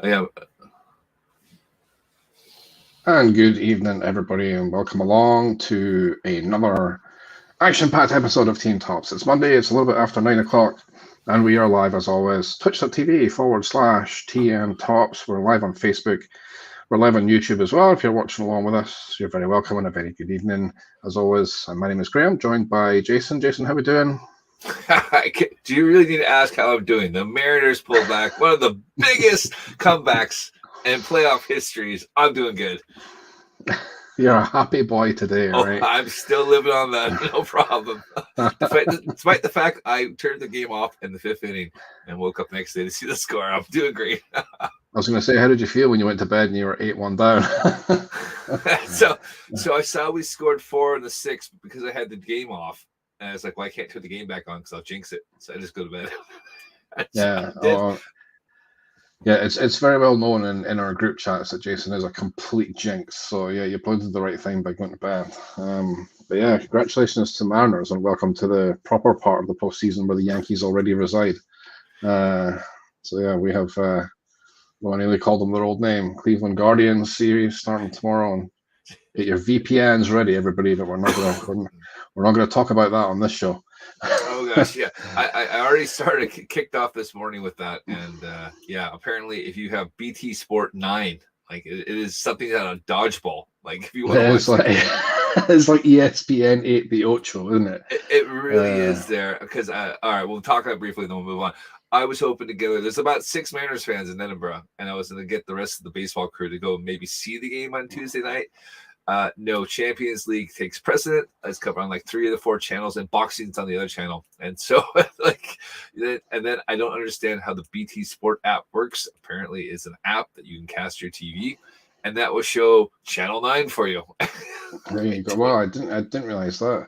Yeah. And good evening, everybody, and welcome along to another action-packed episode of Team Tops. It's Monday, it's a little bit after 9 o'clock, and we are live as always. Twitch.tv/TM Tops. We're live on Facebook. We're live on YouTube as well. If you're watching along with us, you're very welcome and a very good evening. As always, my name is Graham, joined by Jason. Jason, how are we doing? Do you really need to ask how I'm doing? The Mariners pulled back one of the biggest comebacks in playoff histories. I'm doing good. You're a happy boy today, right? I'm still living on that, no problem. Despite the fact I turned the game off in the fifth inning and woke up the next day to see the score, I'm doing great. I was going to say, how did you feel when you went to bed and you were 8-1 down? So I saw we scored 4 in the 6th because I had the game off. And I was like, well, I can't turn the game back on because I'll jinx it. So I just go to bed. It's very well known in our group chats that Jason is a complete jinx. So yeah, you plugged at the right time by going to bed. But yeah, congratulations to Mariners and welcome to the proper part of the postseason where the Yankees already reside. So yeah, we have I nearly called them their old name, Cleveland Guardians series starting tomorrow. And get your VPNs ready, everybody. But we're not going to talk about that on this show. Oh gosh, yeah. I already kicked off this morning with that, and apparently if you have BT Sport 9, like it is something out of dodgeball. Like if you want to watch it's like ESPN 8 the Ocho, isn't it? It really is there. Because all right, we'll talk about it briefly, then we'll move on. I was hoping to go. There's about 6 Mariners fans in Edinburgh, and I was going to get the rest of the baseball crew to go maybe see the game on Tuesday night. No, Champions League takes precedent. It's covered on like 3 of the 4 channels, and boxing's on the other channel. And so, then I don't understand how the BT Sport app works. Apparently, it's an app that you can cast your TV, and that will show Channel 9 for you. There you go. Well, I didn't realize that.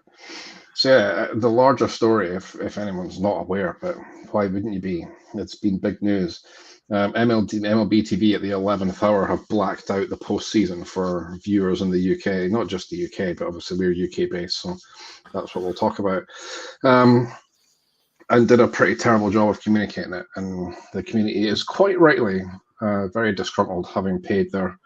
So yeah, the larger story, if anyone's not aware, but why wouldn't you be? It's been big news. MLB TV at the 11th hour have blacked out the postseason for viewers in the UK, not just the UK, but obviously we're UK based, so that's what we'll talk about. And did a pretty terrible job of communicating it, and the community is quite rightly very disgruntled, having paid their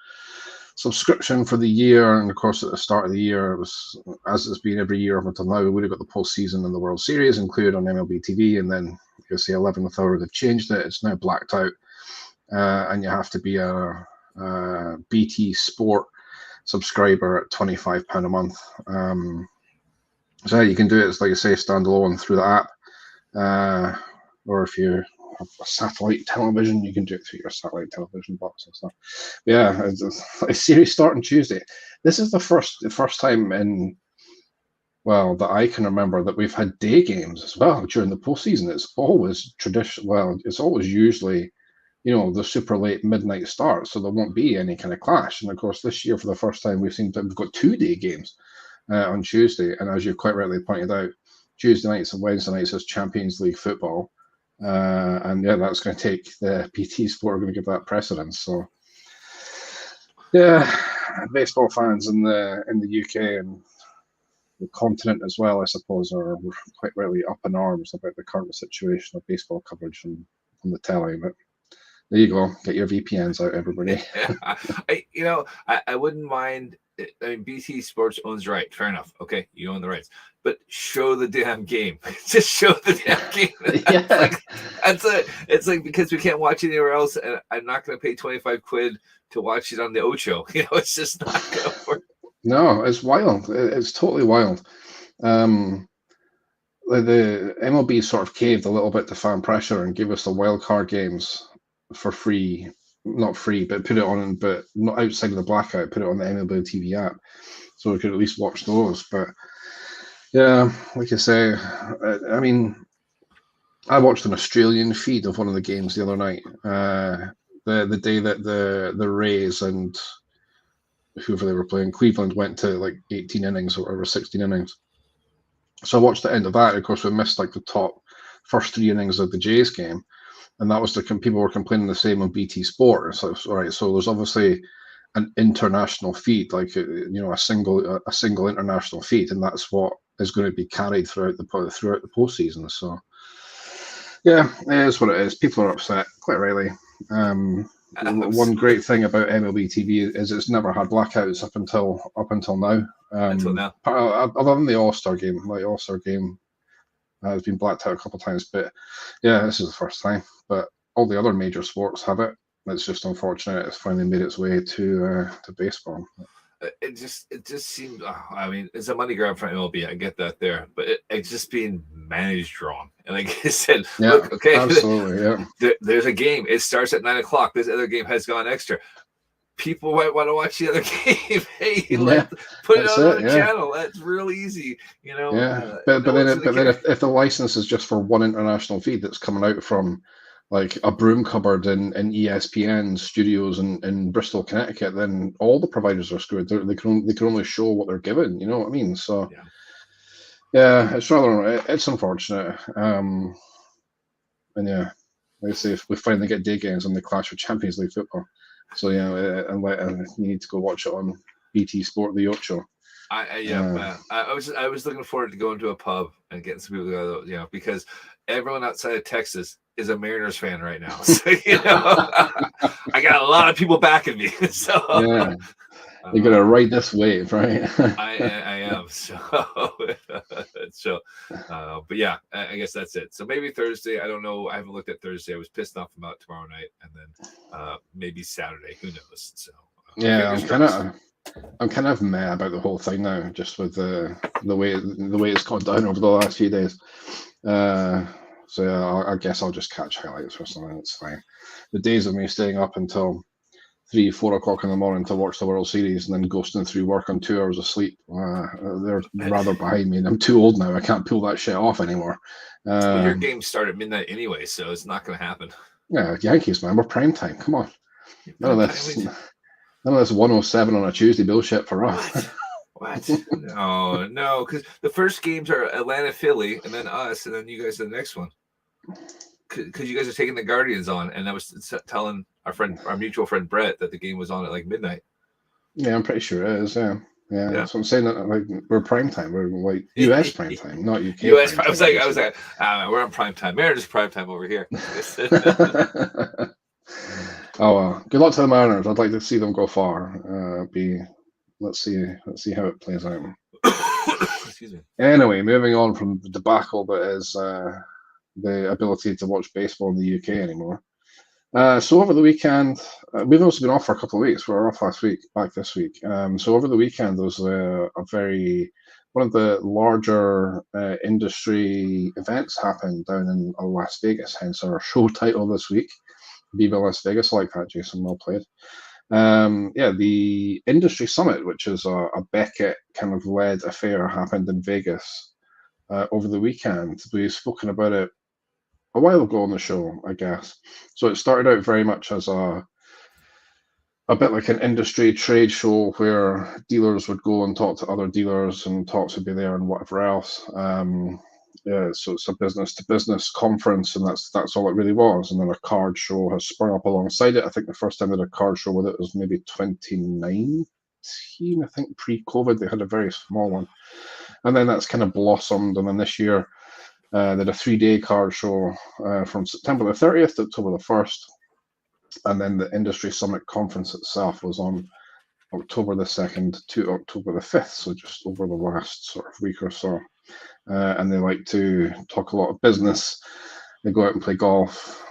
subscription for the year. And of course, at the start of the year, it was, as it's been every year up until now, we would have got the postseason and the World Series included on MLB TV, and then it's the 11th hour they've changed it. It's now blacked out. And you have to be a BT Sport subscriber at £25 a month. So you can do it, it's like I say, standalone through the app. Or if you have a satellite television, you can do it through your satellite television box and stuff. But yeah, it's a series starting Tuesday. This is the first time in, well, that I can remember that we've had day games as well during the postseason. It's always traditional. Well, it's always usually, the super late midnight start, so there won't be any kind of clash. And of course, this year for the first time, we've got 2 day games on Tuesday. And as you quite rightly pointed out, Tuesday nights and Wednesday nights is Champions League football. And yeah, that's going to take the PT Sport are going to give that precedence. So yeah, baseball fans in the UK and the continent as well, I suppose, are quite rightly up in arms about the current situation of baseball coverage on the telly. But there you go. Get your VPNs out, everybody. I wouldn't mind. I mean, BT Sports owns the right. Fair enough. Okay, you own the rights. But show the damn game. Just show the damn game. It's like because we can't watch it anywhere else, and I'm not going to pay £25 to watch it on the Ocho. It's just not going to work. No, it's wild. It's totally wild. The MLB sort of caved a little bit to fan pressure and gave us the wild card games for free. Not free, but put it on, but not outside of the blackout. Put it on the MLB TV app, so we could at least watch those. But yeah, like I say, I mean, I watched an Australian feed of one of the games the other night. The day that the Rays and whoever they were playing, Cleveland, went to like 18 innings or whatever, 16 innings. So I watched the end of that. Of course, we missed like the top first 3 innings of the Jays game. And that was people were complaining the same on BT Sport. So, all right, so there's obviously an international feed, like a single international feed, and that's what is going to be carried throughout the postseason. So, yeah, it is what it is. People are upset, quite rightly. One great thing about MLB TV is it's never had blackouts up until now. Until now. Other than the All-Star game, like All-Star game has been blacked out a couple of times, but yeah, this is the first time. But all the other major sports have it. It's just unfortunate it's finally made its way to baseball. It just seemed. I mean, it's a money grab for MLB. I get that there, but it's just being managed wrong. And like I said, Yeah, look, okay, absolutely, yeah. There's a game. It starts at 9:00. This other game has gone extra. People might want to watch the other game. Hey, put it on another channel. That's real easy, you know. Yeah, but then if the license is just for one international feed that's coming out from like a broom cupboard in ESPN studios in Bristol, Connecticut, then all the providers are screwed. They can only show what they're given. You know what I mean? So yeah, it's unfortunate. And yeah, like I say, if we finally get day games on the clash with Champions League football. So yeah, and you need to go watch it on BT Sport, the Ocho. I was looking forward to going to a pub and getting some people together, you know, because everyone outside of Texas is a Mariners fan right now. So you know, I got a lot of people backing me. So yeah, you're gonna ride this wave, right? I am. So but yeah, I guess that's it. So maybe Thursday. I don't know. I haven't looked at Thursday. I was pissed off about tomorrow night, and then maybe Saturday. Who knows? So yeah, I'm kind of mad about the whole thing now, just with the way it's gone down over the last few days. So yeah, I guess I'll just catch highlights or something. It's fine. The days of me staying up until 3-4 o'clock in the morning to watch the World Series and then ghosting through work on 2 hours of sleep, they're rather behind me, and I'm too old now. I can't pull that shit off anymore. Well, your games start at midnight anyway, so it's not going to happen. Yeah, Yankees, man, we're prime time. Come on, none of this 107 on a Tuesday bullshit for us. What? No, because the first games are Atlanta, Philly, and then us, and then you guys are the next one. Because you guys are taking the Guardians on, and I was telling our mutual friend Brett that the game was on at like midnight. Yeah, I'm pretty sure it is. Yeah. That's what I'm saying. That like we're prime time. We're like US prime time, not UK. US. I was like, we're on prime time. Mariners prime time over here. Oh well. Good luck to the Mariners. I'd like to see them go far. Let's see how it plays out. Excuse me. Anyway, moving on from the debacle that is the ability to watch baseball in the UK anymore. So over the weekend, we've also been off for a couple of weeks. We were off last week, back this week. So over the weekend, there was one of the larger industry events happened down in Las Vegas, hence our show title this week, Viva Las Vegas. I like that, Jason. Well played. The Industry Summit, which is a Beckett kind of led affair, happened in Vegas over the weekend. We've spoken about it a while ago on the show, I guess. So it started out very much as a bit like an industry trade show where dealers would go and talk to other dealers, and talks would be there and whatever else. So it's a business to business conference, and that's all it really was. And then a card show has sprung up alongside it. I think the first time they did a card show with it was maybe 2019. I think pre-COVID they had a very small one, and then that's kind of blossomed. And then this year they did a 3-day card show from September the 30th to October the 1st. And then the Industry Summit conference itself was on October the 2nd to October the 5th, so just over the last sort of week or so. And they like to talk a lot of business. They go out and play golf.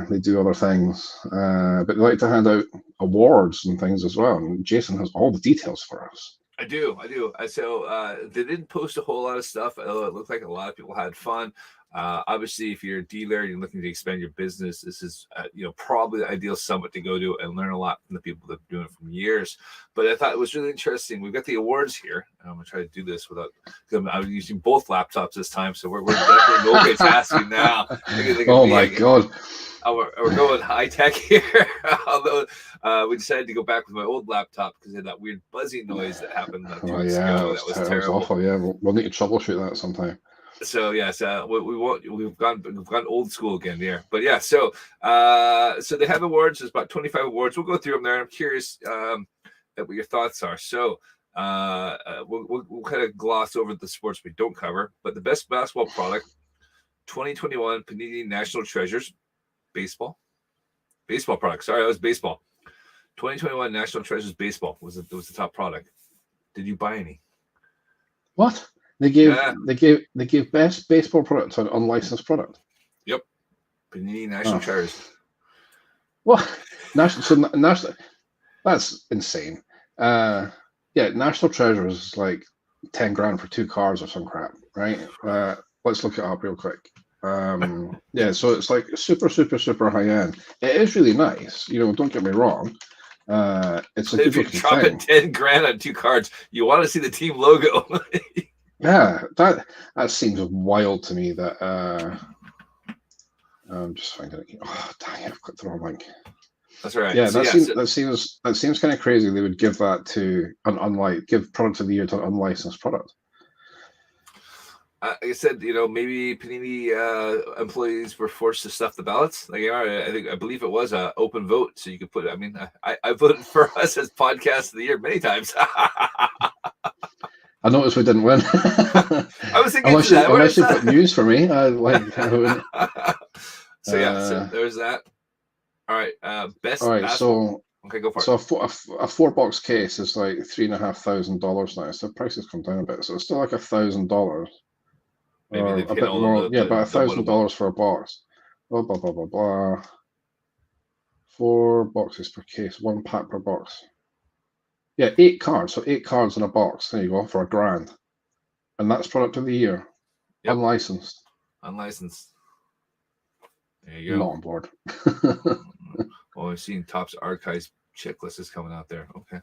They do other things. But they like to hand out awards and things as well. And Jason has all the details for us. I do. So they didn't post a whole lot of stuff, although it looked like a lot of people had fun. Obviously, if you're a dealer and you're looking to expand your business, this is probably the ideal summit to go to and learn a lot from the people that have been doing it for years. But I thought it was really interesting. We've got the awards here. I'm going to try to do this without. I was using both laptops this time, so we're definitely multitasking now. Oh my god! We're going high tech here. Although we decided to go back with my old laptop because it had that weird buzzing noise that happened 2 weeks ago. That was terrible. That was awful. Yeah, we'll need to troubleshoot that sometime. So yes, we've gone old school again here. But yeah, so they have awards. There's about 25 awards. We'll go through them there. I'm curious at what your thoughts are. So we'll kind of gloss over the sports we don't cover. But the best basketball product, 2021 Panini National Treasures, baseball. Baseball product. Sorry, that was baseball. 2021 National Treasures Baseball was the top product. Did you buy any? What? They gave best baseball product to an unlicensed product. Yep. Panini National Treasures. What? National. That's insane. National Treasures is like 10 grand for 2 cards or some crap, right? Let's look it up real quick. So it's like super, super, super high end. It is really nice. Don't get me wrong. It's a good looking thing. If you're dropping 10 grand on 2 cards, you want to see the team logo. Yeah, that seems wild to me. That I'm just finding it. Oh, dang it! I've clicked the wrong link. That's right. Yeah, that seems kind of crazy. They would give that to give product of the year to an unlicensed product. Like I said, maybe Panini employees were forced to stuff the ballots. I believe it was an open vote, so you could put it. I mean, I voted for us as podcast of the year many times. I noticed we didn't win. I was thinking unless you put news for me. So there's that. All right, best. All right, okay, go for it. So a 4-box case is like $3,500 now. So the price has come down a bit. So it's still like $1,000. Maybe a bit more. But $1,000 for a box. Blah blah blah blah blah. 4 boxes per case, 1 pack per box. Yeah, 8 cards. So 8 cards in a box. There you go, for $1,000. And that's product of the year. Yep. Unlicensed. There you go. Not on board. Oh, I've seen Topps Archives checklist is coming out there. Okay.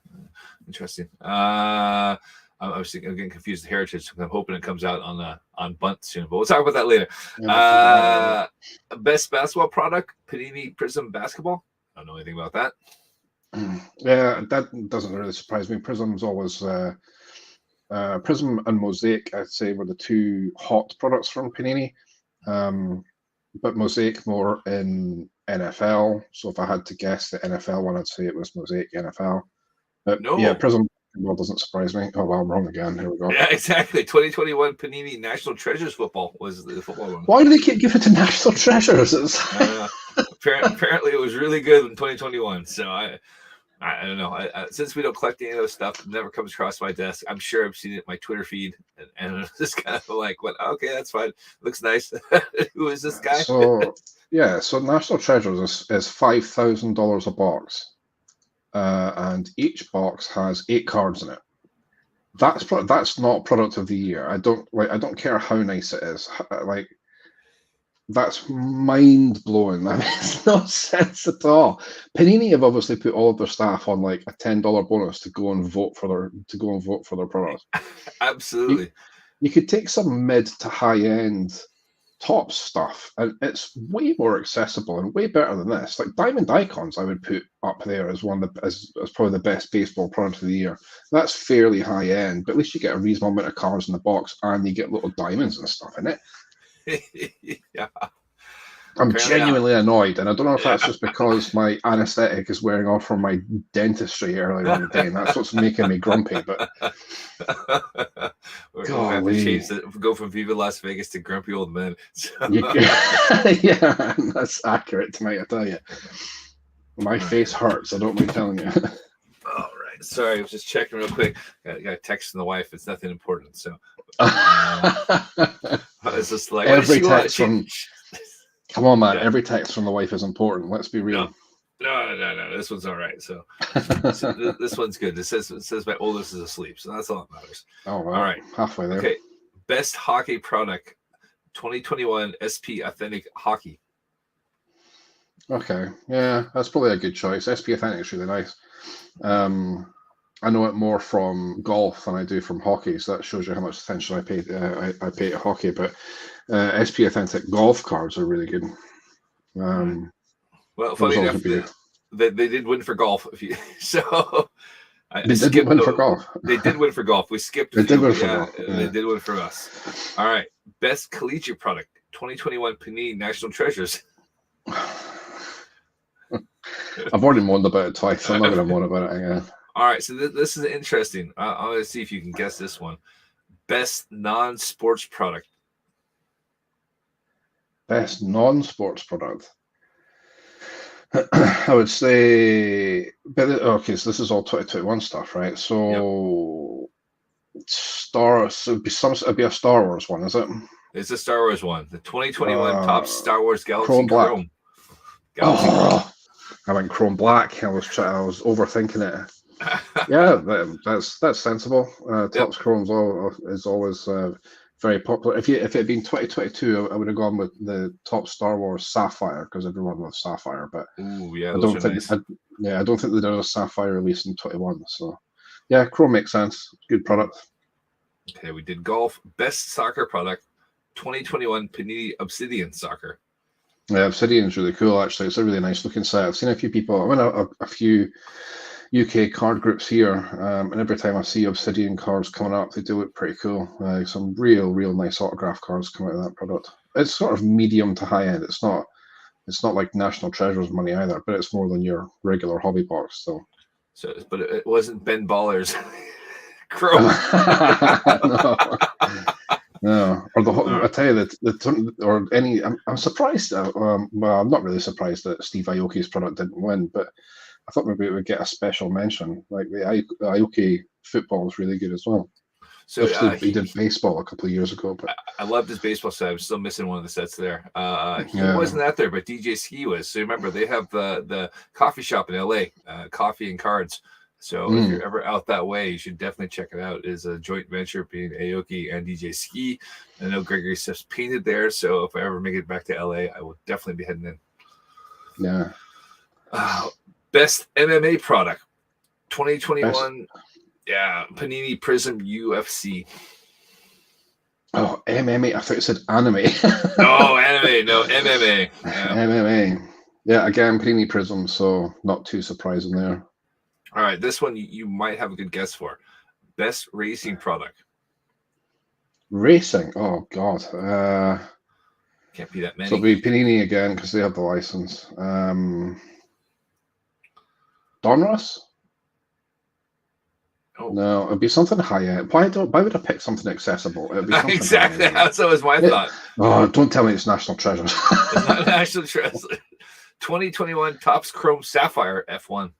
Interesting. I'm getting confused with Heritage. I'm hoping it comes out on Bunt soon, but we'll talk about that later. Best basketball product, Panini Prism Basketball. I don't know anything about that. Yeah, that doesn't really surprise me. Prism's always Prism and Mosaic, I'd say, were the 2 hot products from Panini. But Mosaic more in NFL. So if I had to guess the NFL one, I'd say it was Mosaic NFL. But yeah, Prism doesn't surprise me. Oh, well, I'm wrong again. Here we go. Yeah, exactly. 2021 Panini National Treasures football was the football one. Why do they keep giving it to National Treasures? Apparently, it was really good in 2021. So I don't know. Since we don't collect any of those stuff, it never comes across my desk. I'm sure I've seen it in my Twitter feed, and it's just kind of like, "What? Okay, that's fine. Looks nice." Who is this guy? So National Treasures is $5,000 a box, and each box has 8 cards in it. That's not product of the year. I don't care how nice it is. That's mind blowing. That makes no sense at all. Panini have obviously put all of their staff on like a $10 bonus to go and vote for their product. Absolutely. You could take some mid to high end top stuff, and it's way more accessible and way better than this. Like Diamond Icons, I would put up there as as probably the best baseball product of the year. That's fairly high end, but at least you get a reasonable amount of cards in the box, and you get little diamonds and stuff in it. Yeah. I'm genuinely annoyed, and I don't know if that's just because my anesthetic is wearing off from my dentistry earlier in the day, and that's what's making me grumpy. But we'll have to change go from Viva Las Vegas to grumpy old men. So. Yeah, that's accurate tonight, I tell you. My face hurts. I don't mind telling you. All right. Sorry, I was just checking real quick. Got a text from the wife. It's nothing important. So it's just like every text from. Come on, man. Yeah. Every text from the wife is important. Let's be real. No. This one's all right. So this one's good. It says my oldest is asleep. So that's all that matters. Oh, wow. All right. Halfway there. Okay. Best hockey product, 2021 SP Authentic Hockey. Okay. Yeah, that's probably a good choice. SP Authentic is really nice. I know it more from golf than I do from hockey, so that shows you how much attention I pay to hockey. But SP Authentic golf cards are really good. Well, funny enough, they did win for golf. They did win for golf. They did win for golf. We skipped. They did win for golf. Yeah. They did win for us. All right, best collegiate product, 2021 Panini National Treasures. I've already moaned about it twice, so I'm not going to moan about it again. All right, so this is interesting. I'm going to see if you can guess this one. Best non-sports product. Best non-sports product. I would say, but okay, so this is all 2021 stuff, right? Yep. So so it'd be a Star Wars one, is it? It's a Star Wars one. The 2021 top Star Wars Galaxy Chrome Black. Chrome. Galaxy I went Chrome Black. I was overthinking it. Yeah, that's sensible. Topps Chrome is always very popular. If it had been 2022, I would have gone with the top Star Wars Sapphire because everyone loves Sapphire. But Ooh, yeah, I don't think nice. I don't think they did a Sapphire release in 21. So yeah, Chrome makes sense. Good product. Okay, we did golf. Best soccer product, 2021 Panini Obsidian Soccer. Yeah, Obsidian's really cool, actually. It's a really nice looking set. I've seen a few people, a few UK card groups here, and every time I see Obsidian cards coming up, they do look pretty cool. Some real nice autograph cards come out of that product. It's sort of medium to high end. It's not like National Treasures money either, but it's more than your regular hobby box. So but it wasn't Ben Baller's Chrome. No, or I tell you that or any. I'm surprised. Well, I'm not really surprised that Steve Aoki's product didn't win, but I thought maybe it would get a special mention. Like the Aoki football is really good as well. So he did baseball a couple of years ago, but I loved his baseball set. I'm still missing one of the sets there. He wasn't out there, but DJ Ski was. So remember, they have the coffee shop in LA, Coffee and Cards. So if you're ever out that way, you should definitely check it out. It is a joint venture between Aoki and DJ Ski. I know Gregory Stiff's painted there, so if I ever make it back to LA, I will definitely be heading in. Yeah. Best MMA product, 2021. Yeah, Panini Prism UFC. Oh, MMA. I thought it said anime. No, anime. No, MMA. Yeah. MMA. Yeah, again, Panini Prism, so not too surprising there. All right, this one you might have a good guess for. Best racing product. Racing? Oh, God. Can't be that many. So it'll be Panini again because they have the license. Donruss? Oh. No, it'd be something high end. Why would I pick something accessible? It'd be something exactly. That was my thought. Oh, don't tell me it's National Treasures. It's not National Treasures. 2021 Topps Chrome Sapphire F1.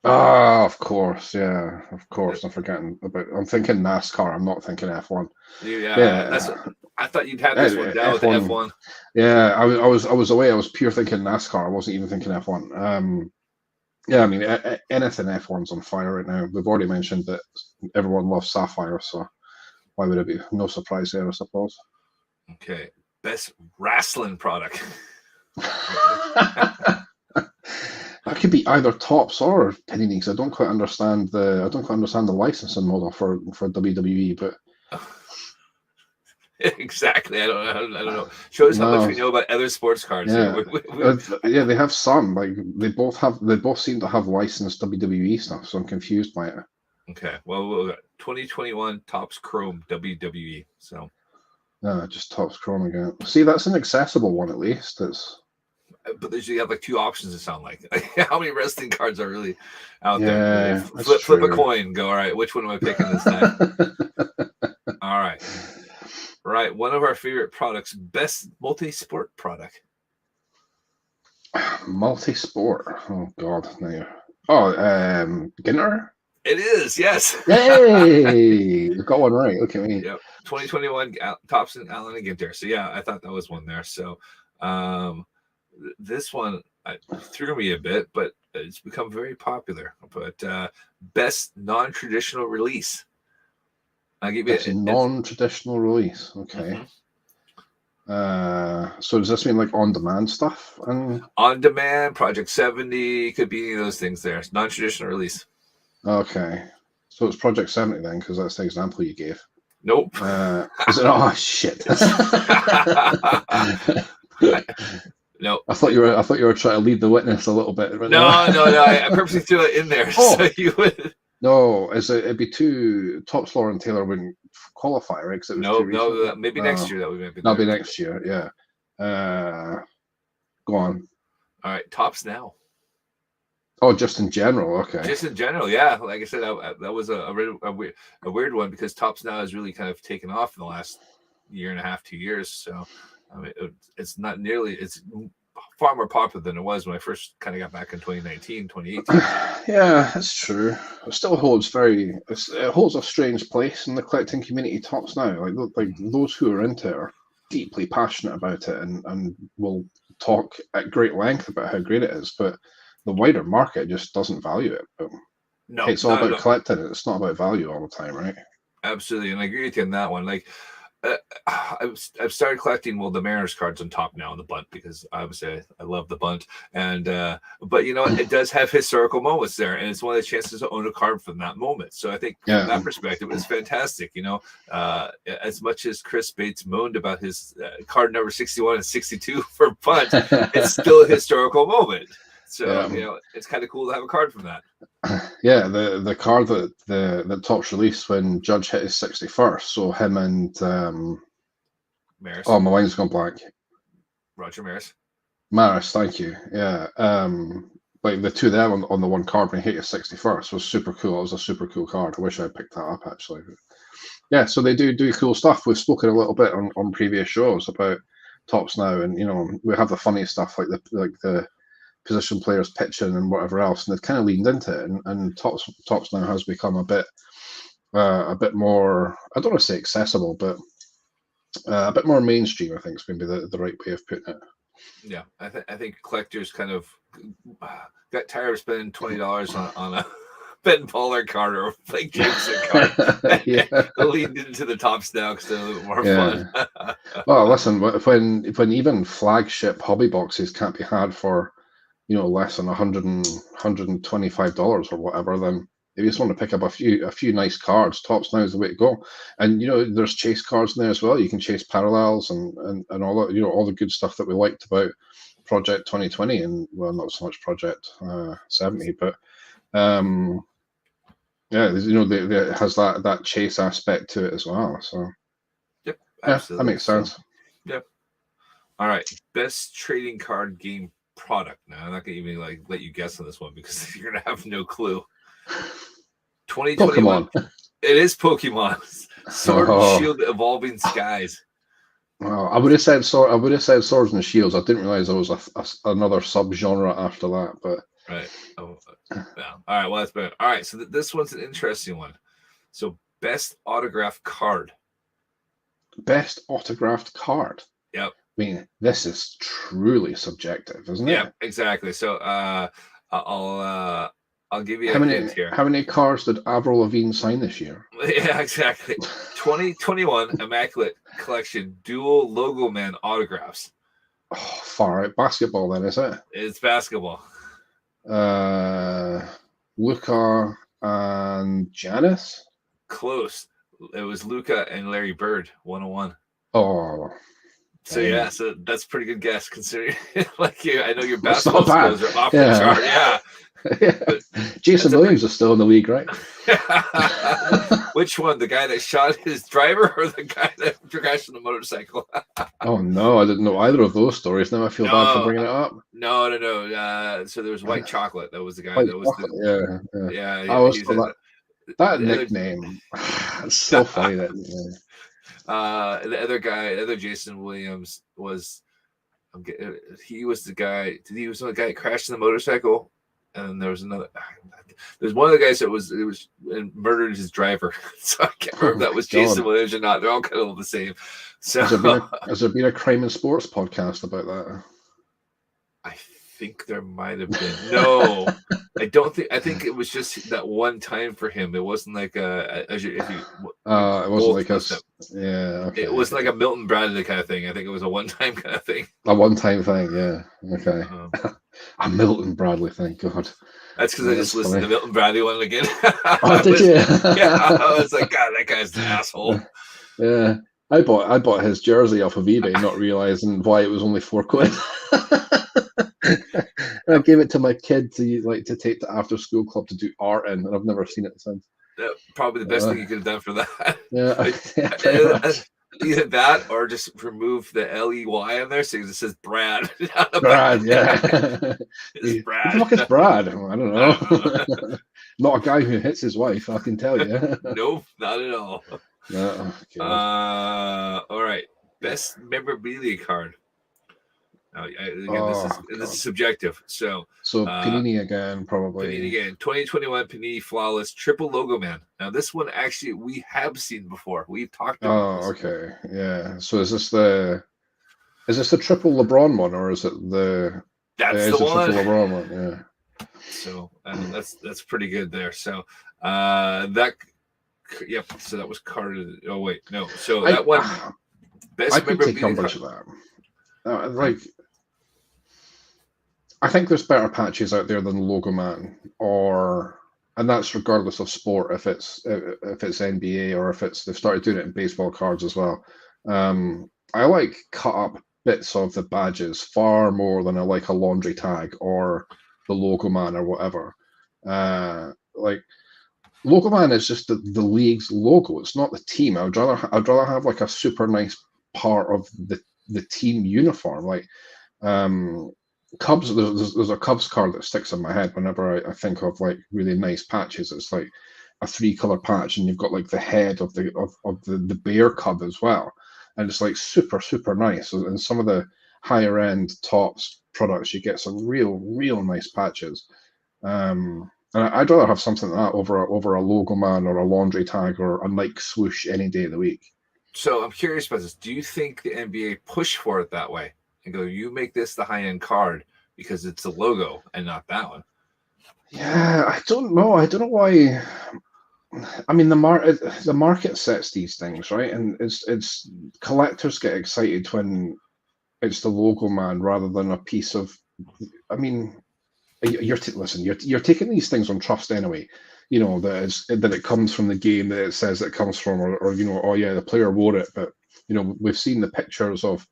Oh, of course, yeah, of course. I'm thinking NASCAR. I'm not thinking F1. Yeah. I thought you'd have this one down with F1. Yeah, I was away. I was pure thinking NASCAR. I wasn't even thinking F1. Yeah, I mean, anything F1's on fire right now. We've already mentioned that everyone loves Sapphire, so why would it be? No surprise there, I suppose. Okay, best wrestling product. That could be either Topps or Panini, because I don't quite understand the licensing model for WWE, but exactly. I don't know. Shows how much we know about other sports cards. Yeah, yeah, they have some. Like they both seem to have licensed WWE stuff. So I'm confused by it. Okay, well, we'll 2021 Topps Chrome WWE. So, just Topps Chrome again. See, that's an accessible one at least. But you have like two options. It sound like how many wrestling cards are really out there? Flip a coin. Go, all right. Which one am I picking this time? All right. Right, one of our favorite products, best multi-sport product. Multi-sport. Oh God, no. Oh, Ginter. It is, yes. Yay! You got one right. Look at me. Yep. 2021 Thompson, Allen, and Ginter. So yeah, I thought that was one there. So this one threw me a bit, but it's become very popular. But best non-traditional release. I'll give you a non-traditional release. Okay. So does this mean like on-demand stuff? On-demand, Project 70, could be any of those things there. It's non-traditional release. Okay. So it's Project 70 then, because that's the example you gave. Nope. Is it? Oh shit. No. I thought you were trying to lead the witness a little bit. No. I purposely threw it in there so you would. No, it'd be Topps Law and Taylor wouldn't qualify, right? No, maybe next year that would be. That'll be next year, yeah. Go on. All right, Topps Now. Oh, just in general, okay. Just in general, yeah. Like I said, that was a weird one because Topps Now has really kind of taken off in the last year and a half, 2 years. So, I mean, it's not nearly. It's far more popular than it was when I first kind of got back in 2019, 2018. Yeah, that's true. It still holds it holds a strange place in the collecting community tops now. Like those who are into it are deeply passionate about it and will talk at great length about how great it is. But the wider market just doesn't value it. But No, it's all about collecting it. It's not about value all the time, right? Absolutely, and I agree with you on that one. Like, I've started collecting the Mariners cards on top now on the bunt because obviously I love the bunt, and but you know it does have historical moments there, and it's one of the chances to own a card from that moment. So I think from that perspective, it's fantastic. You know, as much as Chris Bates moaned about his card number 61 and 62 for bunt, it's still a historical moment. So you know, it's kind of cool to have a card from that. Yeah, the card that Topps released when Judge hit his 61st. So him and Maris. Oh, my mind's gone blank. Roger Maris. Maris, thank you. Yeah, like the two of them on the one card when he hit his 61st was super cool. It was a super cool card. I wish I picked that up actually. But yeah, so they do cool stuff. We've spoken a little bit on previous shows about Topps now, and you know we have the funny stuff like the position players pitching and whatever else, and they've kind of leaned into it, and Topps now has become a bit more, I don't want to say accessible, but a bit more mainstream, I think is maybe the right way of putting it. Yeah, I think collectors kind of got tired of spending $20 on a Ben Pollard card or Blake Jameson card. Yeah. Leaned into the Topps now because they're a little more fun. Well, listen, when even flagship hobby boxes can't be had for less than $125 or whatever, then if you just want to pick up a few nice cards, Topps now is the way to go. And there's chase cards in there as well. You can chase parallels and all that, all the good stuff that we liked about Project 2020, and well, not so much Project 70, but it has that chase aspect to it as well. So yep, absolutely. That makes sense. Yep. All right, best trading card game product. Now I'm not gonna even let you guess on this one because you're gonna have no clue. 2021. Pokemon. It is Pokemon. Sword and Shield Evolving Skies. Well, I would have said Swords and Shields. I didn't realize there was another subgenre after that. But right. Oh, yeah. All right. Well, that's better. All right. So this one's an interesting one. So best autographed card. Best autographed card. Yep. I mean, this is truly subjective, isn't it? Yeah, exactly. So I'll give you a hint here. How many cards did Avril Lavigne sign this year? Yeah, exactly. 2021 Immaculate Collection Dual Logo Man autographs. Oh, far out. Basketball then, is it? It's basketball. Luka and Giannis? Close. It was Luka and Larry Bird, 101. Oh. So yeah, so that's a pretty good guess considering I know your basketball skills are off the chart. Yeah. But Jason Williams is still in the league, right? Which one? The guy that shot his driver or the guy that crashed on the motorcycle? Oh no, I didn't know either of those stories. Now I feel bad for bringing it up. No. So there was White Chocolate. That was the guy. White that was Chocolate, yeah. I always thought that nickname. It's so funny that. The other guy, Jason Williams was. He was the guy. He was the guy that crashed in the motorcycle. And there was another. There's one of the guys that was murdered his driver. So I can't remember if that was Jason Williams or not. They're all kind of the same. So has there been a crime and sports podcast about that? I think there might have been. No, I don't think. I think it was just that one time for him. It wasn't like it wasn't like a. Yeah. Okay. It wasn't like a Milton Bradley kind of thing. I think it was a one-time kind of thing. A one-time thing, yeah. Okay. A Milton Bradley thing. God. That's because I just listened to Milton Bradley one again. Oh, did you? Yeah, I was like, God, that guy's an asshole. Yeah. I bought his jersey off of eBay, not realizing why it was only £4. I gave it to my kid to take to after school club to do art in, and I've never seen it since. Probably the best thing you could have done for that. Yeah. Either that or just remove the LEY in there so it says Brad. Brad, yeah. It's Brad. Who the fuck is Brad? I don't know. Not a guy who hits his wife, I can tell you. Nope, not at all. No, all right. Best memorabilia card. Again, this God. is subjective. So Panini again, probably. Panini again. 2021 Panini Flawless Triple Logo Man. Now this one actually we have seen before. We've talked about this. Okay. Yeah. So is this the triple LeBron one, or is it the? That's the one. Triple LeBron one. Yeah. So that's pretty good there. So that. Yep. So that was carded. Oh wait, no. So that one. I could take umbrage with that. I think there's better patches out there than Logo Man, and that's regardless of sport. If it's NBA or if they've started doing it in baseball cards as well. I like cut up bits of the badges far more than I like a laundry tag or the Logo Man or whatever. Like Logo Man is just the league's logo. It's not the team. I'd rather have like a super nice part of the team uniform. Like Cubs, there's a Cubs card that sticks in my head whenever I think of like really nice patches. It's like a 3-color patch, and you've got like the head of the bear cub as well, and it's like super nice. And some of the higher end Topps products, you get some real nice patches. And I'd rather have something like that over a Logo Man or a laundry tag or a Nike swoosh any day of the week. So I'm curious about this. Do you think the NBA push for it that way and go, you make this the high-end card because it's the logo and not that one? Yeah, I don't know. I don't know why. I mean, the market sets these things, right? And it's collectors get excited when it's the Logo Man rather than a piece of. I mean, you're taking these things on trust anyway. You know that it comes from the game that it says it comes from, or you know, oh yeah, the player wore it. But you know, we've seen the pictures of,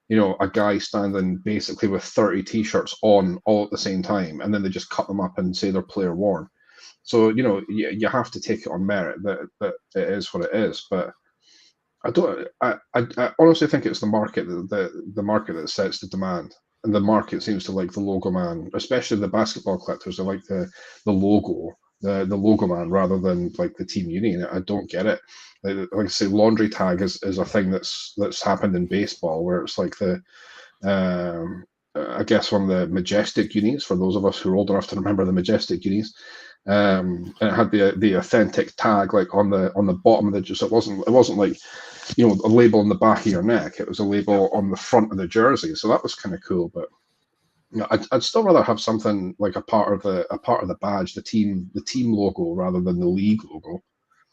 you know, a guy standing basically with 30 t-shirts on all at the same time, and then they just cut them up and say they're player worn. So you know, you have to take it on merit that it is what it is. But I honestly think it's the market that sets the demand. And the market seems to like the Logo Man, especially the basketball collectors. They like the logo, the Logo Man rather than like the team uni. I don't get it. Like I say, laundry tag is a thing that's happened in baseball, where it's like I guess one of the Majestic unis, for those of us who are old enough to remember the Majestic unis. And it had the authentic tag like on the bottom of the just. It wasn't like, you know, a label on the back of your neck. It was a label on the front of the jersey. So that was kind of cool. But you know, I'd still rather have something like a part of the badge, the team logo, rather than the league logo.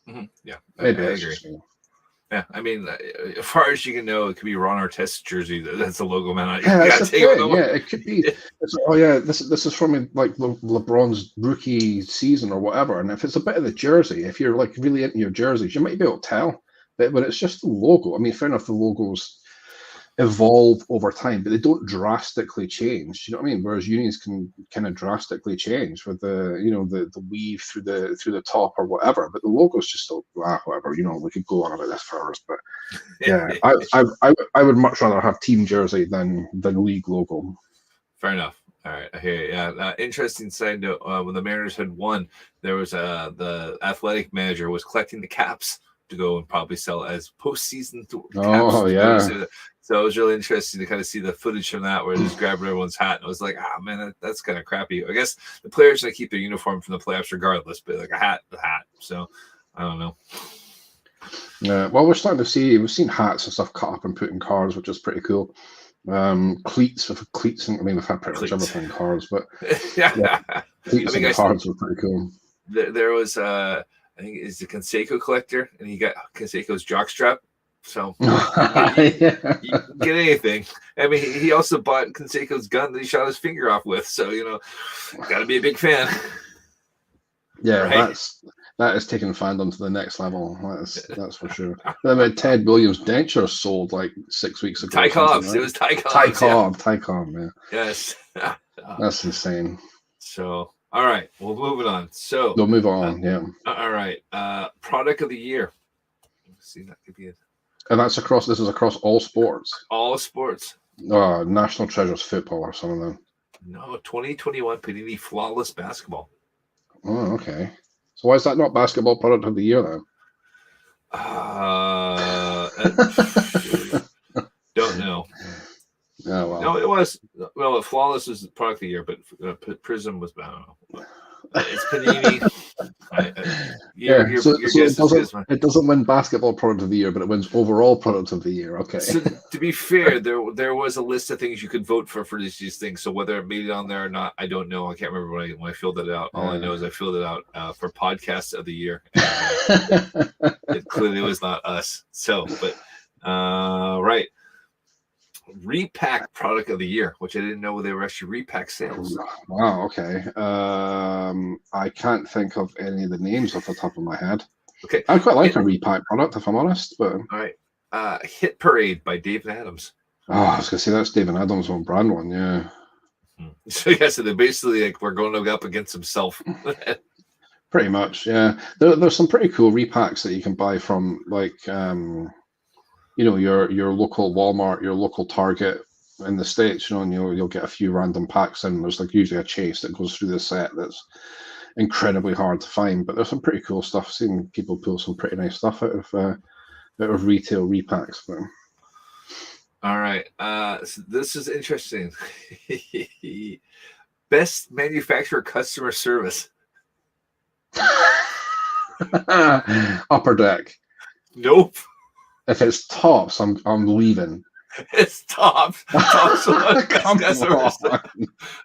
Mm-hmm. Yeah, maybe I agree. Yeah, I mean, as far as you can know, it could be Ron Artest's jersey. That's the Logo Man. Yeah, that's the thing. Yeah, it could be. Oh yeah, this is from like LeBron's rookie season or whatever. And if it's a bit of the jersey, if you're like really into your jerseys, you might be able to tell. But it's just the logo. I mean, fair enough, the logos evolve over time, but they don't drastically change. You know what I mean? Whereas unis can kind of drastically change with the weave through the top or whatever. But the logo's just still whatever. You know, we could go on about this for hours, but yeah, I would much rather have team jersey than league logo. Fair enough. All right, I hear you. Yeah, interesting side note. When the Mariners had won, there was the athletic manager was collecting the caps to go and probably sell as postseason caps. Oh yeah. So it was really interesting to kind of see the footage from that where just grabbing everyone's hat. And I was like, man, that's kind of crappy. I guess the players going to keep their uniform from the playoffs regardless, but like a hat. So I don't know. Yeah, well, we've seen hats and stuff cut up and put in cars, which is pretty cool. Cleats. I mean, we've had pretty much everything in cars, but yeah. Cleats and cards were pretty cool. There was, I think it's the Canseco collector, and he got Canseco's jockstrap. So you can get anything. I mean, he also bought Canseco's gun that he shot his finger off with. So, you know, got to be a big fan. Yeah, right? that is taking fandom to the next level. That's for sure. Then we had Ted Williams' denture sold like 6 weeks ago. Ty Cobbs. Right? It was Ty Cobbs. Ty Cobb, man. Yes. That's insane. So, all right, we'll move it on. So we'll move on. Yeah. All right. Product of the year. Let's see, that could be it. And this is across all sports. All sports. National Treasures football or some of them. No, 2021 Panini Flawless Basketball. Oh, okay. So why is that not basketball product of the year then? Don't know. Yeah, well. No, it was. Well, Flawless was the product of the year, but Prism was, I don't know. It's Panini. Your guess is as good as mine. It doesn't win basketball product of the year, but it wins overall product of the year. Okay. So to be fair, there was a list of things you could vote for these things. So whether it made it on there or not, I don't know. I can't remember when I filled it out. All I know is I filled it out for podcast of the year. It clearly was not us. So, but right. Repack product of the year, which I didn't know they were actually repack sales. Wow, okay. I can't think of any of the names off the top of my head. Okay. I quite like a repack product, if I'm honest. But all right. Hit Parade by David Adams. Oh, I was gonna say that's David Adams' own brand one, yeah. So yeah, so they're basically like we're going up against himself. Pretty much, yeah. There's some pretty cool repacks that you can buy from like your local Walmart, your local Target in the States, and you'll get a few random packs in. There's like usually a chase that goes through the set that's incredibly hard to find, but there's some pretty cool stuff. I've seen people pull some pretty nice stuff out of retail repacks. But all right, so this is interesting. Best manufacturer customer service. Upper Deck. Nope. If it's Tops, I'm leaving. It's Tops. Tops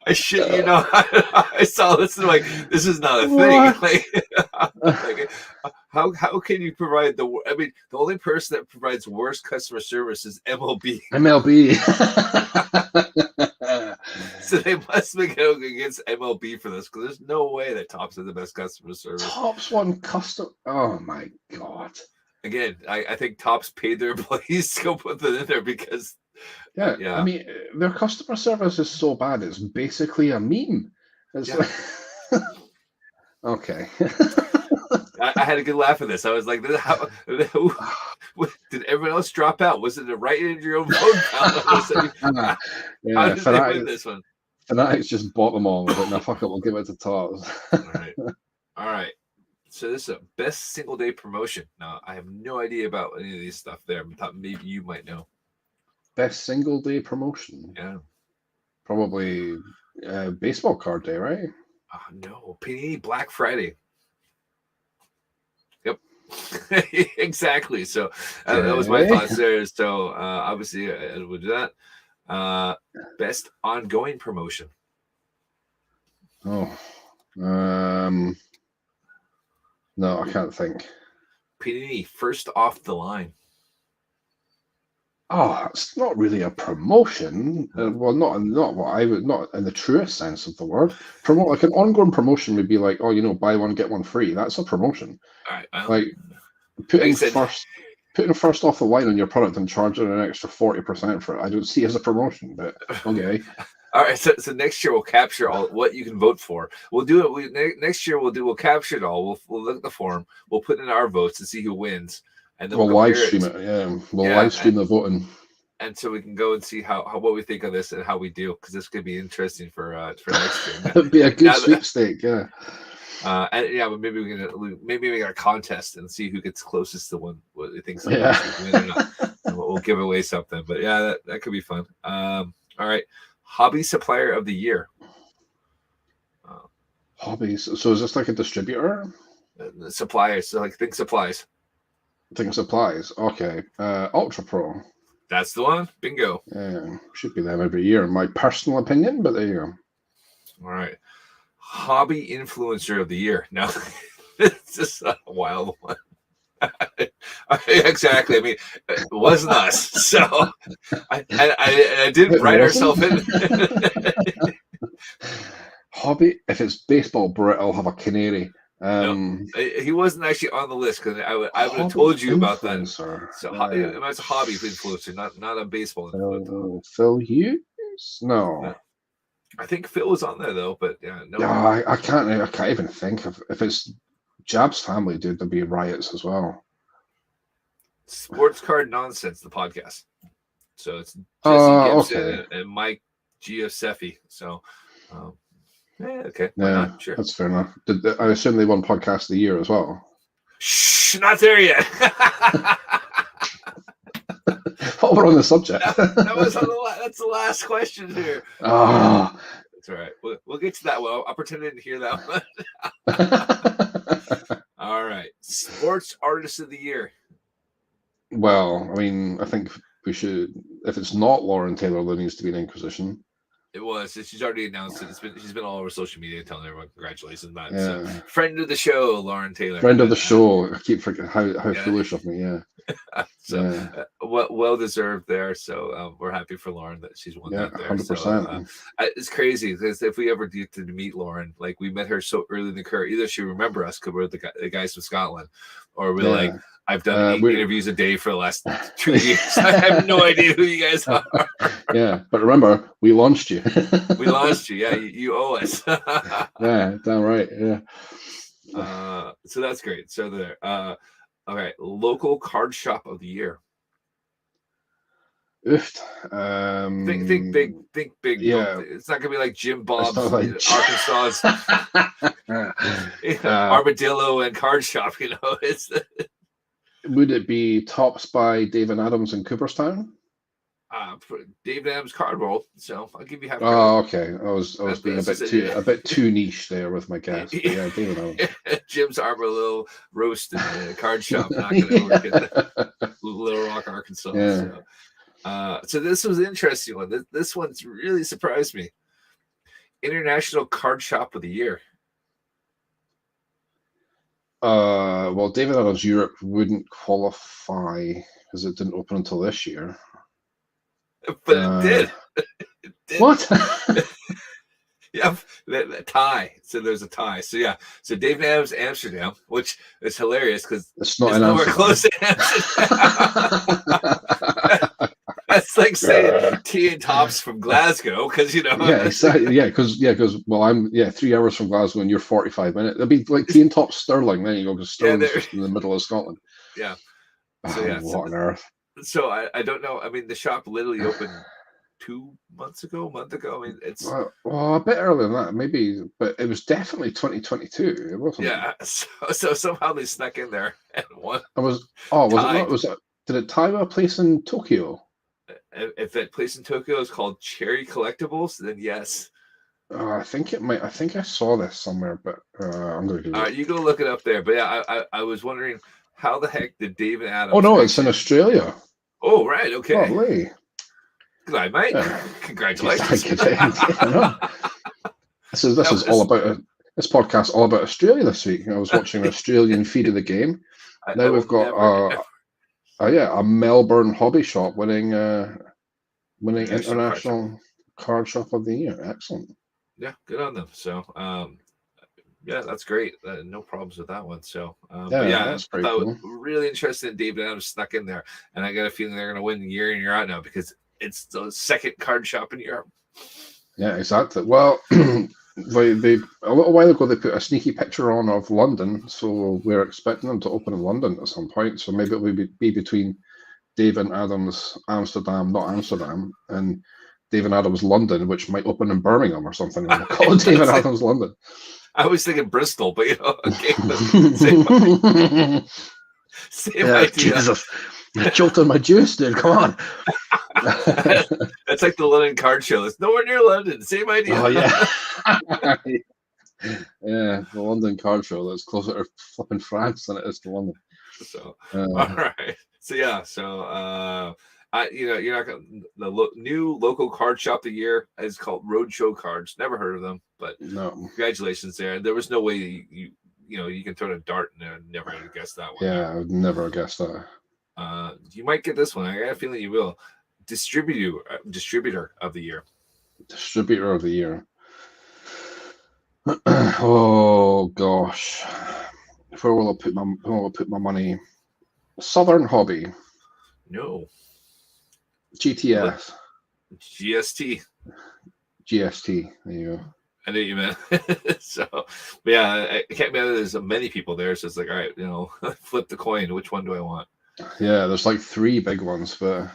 I shit you not. I saw this and I'm like, this is not a thing. Like, how can you provide the? I mean, the only person that provides worse customer service is MLB. So they must be going against MLB for this because there's no way that Tops has the best customer service. Tops won custom. Oh my god. Again, I think Tops paid their employees to go put that in there because yeah. I mean their customer service is so bad it's basically a meme. It's like okay. I had a good laugh at this. I was like, how, did everyone else drop out? Was it a right in your own vote? How did they win this one? Fanatics just bought them all. But no, fuck it, we'll give it to Tops. All right. So this is a best single day promotion. Now I have no idea about any of these stuff there. I thought maybe you might know. Best single day promotion. Yeah. Probably baseball card day, right? No, Panini Black Friday. Yep. Exactly. So that was my thoughts there. So obviously I would do that. Best ongoing promotion. No, I can't think. Panini First Off the Line. Oh, it's not really a promotion. Well, not what I would, not in the truest sense of the word. Promote like an ongoing promotion would be like, buy one get one free. That's a promotion. All right. Like putting first off the line on your product and charging an extra 40% for it. I don't see as a promotion, but okay. All right, so next year we'll capture all what you can vote for. We'll do it. Next year we'll capture it all. We'll look at the form. We'll put in our votes to see who wins, and then we'll live stream it. Yeah, we'll live stream the voting, and so we can go and see how what we think of this and how we do, because this could be interesting for next year. It'd be a good sweepstake, yeah. But maybe we got a contest and see who gets closest to one what they think. Win or not. We'll give away something, but yeah, that could be fun. All right. Hobby Supplier of the Year. Hobbies. So is this like a distributor? Suppliers. So think supplies. Think supplies. Okay. Ultra Pro. That's the one. Bingo. Yeah, should be them every year, in my personal opinion, but there you go. All right. Hobby Influencer of the Year. Now, it's just a wild one. Exactly. I mean, it wasn't us, so I didn't write ourselves in. Hobby. If it's baseball, Brett, I'll have a canary. No, he wasn't actually on the list because I would have told you about that. So it's a hobby influencer, not a baseball influencer. Phil Hughes? No. I think Phil was on there though, but yeah, no. I can't even think of if it's Jab's family, dude. There'd be riots as well. Sports Card Nonsense, the podcast. So it's Jesse Gibson and Mike Giuseppe. So, okay. Yeah, sure. That's fair enough. I assume they won Podcast of the Year as well. Shh, not there yet. While we're on the subject. That was on that's the last question here. Ah. That's all right. We'll get to that one. I'll pretend I didn't hear that one. All right. Sports Artist of the Year. Well, I mean, I think we should. If it's not Lauren Taylor, there needs to be an Inquisition. It was. She's already announced it. She's been all over social media telling everyone congratulations on that. Yeah. So, friend of the show, Lauren Taylor. Friend of the show. I keep forgetting how foolish of me. Yeah. So well deserved there. So we're happy for Lauren that she's won that there. 100%. So, it's crazy because if we ever get to meet Lauren, like we met her so early in the career, either she remember us because we're the guys from Scotland, or we're like, I've done 8 interviews a day for the last 2 years. I have no idea who you guys are. Yeah, but remember, we launched you. We launched you. Yeah, you owe us. Yeah, damn right. Yeah. So that's great. So there. Okay, local card shop of the year. Oofed. Think big. Yeah, it's not gonna be like Jim Bob's like... Arkansas's Armadillo and Card Shop. It's. Would it be Tops by David Adams in Cooperstown? David Adams Card Roll. So I'll give you half. Oh, okay. I was being a bit too niche there with my guess. But yeah, David Adams. Jim's Armadillo roast in the Card Shop. Not gonna work in Little Rock, Arkansas. Yeah. So this was an interesting one. This one's really surprised me. International Card Shop of the Year. Well, David Adams Europe wouldn't qualify because it didn't open until this year. But it did. It did. What? Yeah, the tie. So there's a tie. So yeah. So David Adams Amsterdam, which is hilarious because it's not nowhere close to Amsterdam. That's like saying tea and tops from Glasgow, because Yeah, exactly. Yeah, because well, I'm 3 hours from Glasgow and you're 45 minutes. It'd be like tea and tops Stirling. Then you go because Stirling's just in the middle of Scotland. Yeah. So yeah, what on earth? So I don't know. I mean, the shop literally opened 2 months ago, a month ago. I mean, it's well a bit earlier than that, maybe, but it was definitely 2022. It wasn't. Yeah. So somehow they snuck in there and won. Was it not? Did it tie a place in Tokyo? If that place in Tokyo is called Cherry Collectibles, then yes. I think it might. I think I saw this somewhere, but I'm going to. All right, you go look it up there. But yeah, I was wondering how the heck did David Adams? Oh no, it's in Australia. Oh right, okay. Lovely. Good night, mate. Congratulations. This is all about this podcast all about Australia this week. I was watching an Australian feed of the game. Now we've got a Melbourne hobby shop winning International Card Shop of the Year. Excellent. Yeah, good on them. So yeah, that's great. No problems with that one. So that's pretty cool. Really interested in David Adams snuck in there, and I got a feeling they're going to win year in year out now because it's the second card shop in Europe. Yeah, exactly. Well, they a little while ago they put a sneaky picture on of London, so we're expecting them to open in London at some point. So maybe it will be between David Adams Amsterdam, not Amsterdam, and David Adams London, which might open in Birmingham or something. And we'll call it David Adams London. I was thinking Bristol, but same idea. Jesus. You're jolting my juice, dude. Come on. That's like the London card show. It's nowhere near London. Same idea. Oh yeah. Yeah, the London card show. That's closer to flipping France than it is to London. So all right. So yeah. So you're not gonna, the new local card shop of the year is called Roadshow Cards. Never heard of them, but no. Congratulations there. There was no way you can throw a dart and never would have guessed that one. Yeah, I would never have guessed that. You might get this one. I got a feeling you will. Distributor of the year. Distributor of the year. Oh gosh, where will I put my money? Southern Hobby. No. GTS. GST. GST. There you go. I knew you meant. So, but yeah, I can't imagine there's many people there. So it's like, all right, flip the coin. Which one do I want? Yeah, there's like 3 big ones, but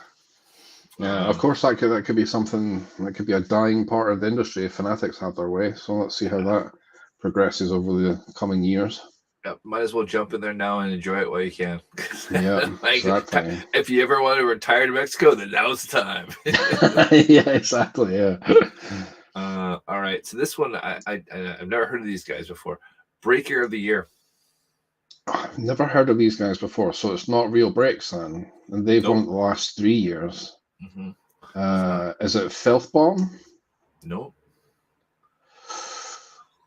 yeah, of course that could be something that could be a dying part of the industry if Fanatics have their way. So let's see how that progresses over the coming years. Might as well jump in there now and enjoy it while you can. Yeah, Like, exactly. if you ever want to retire to Mexico, then now's the time. Yeah, exactly. Yeah. All right. So this one, I've never heard of these guys before. Breaker of the Year. I've never heard of these guys before, so it's not Real Breaks then, and they've won Nope. it the last 3 years. Mm-hmm. Is it Filth Bomb? Nope.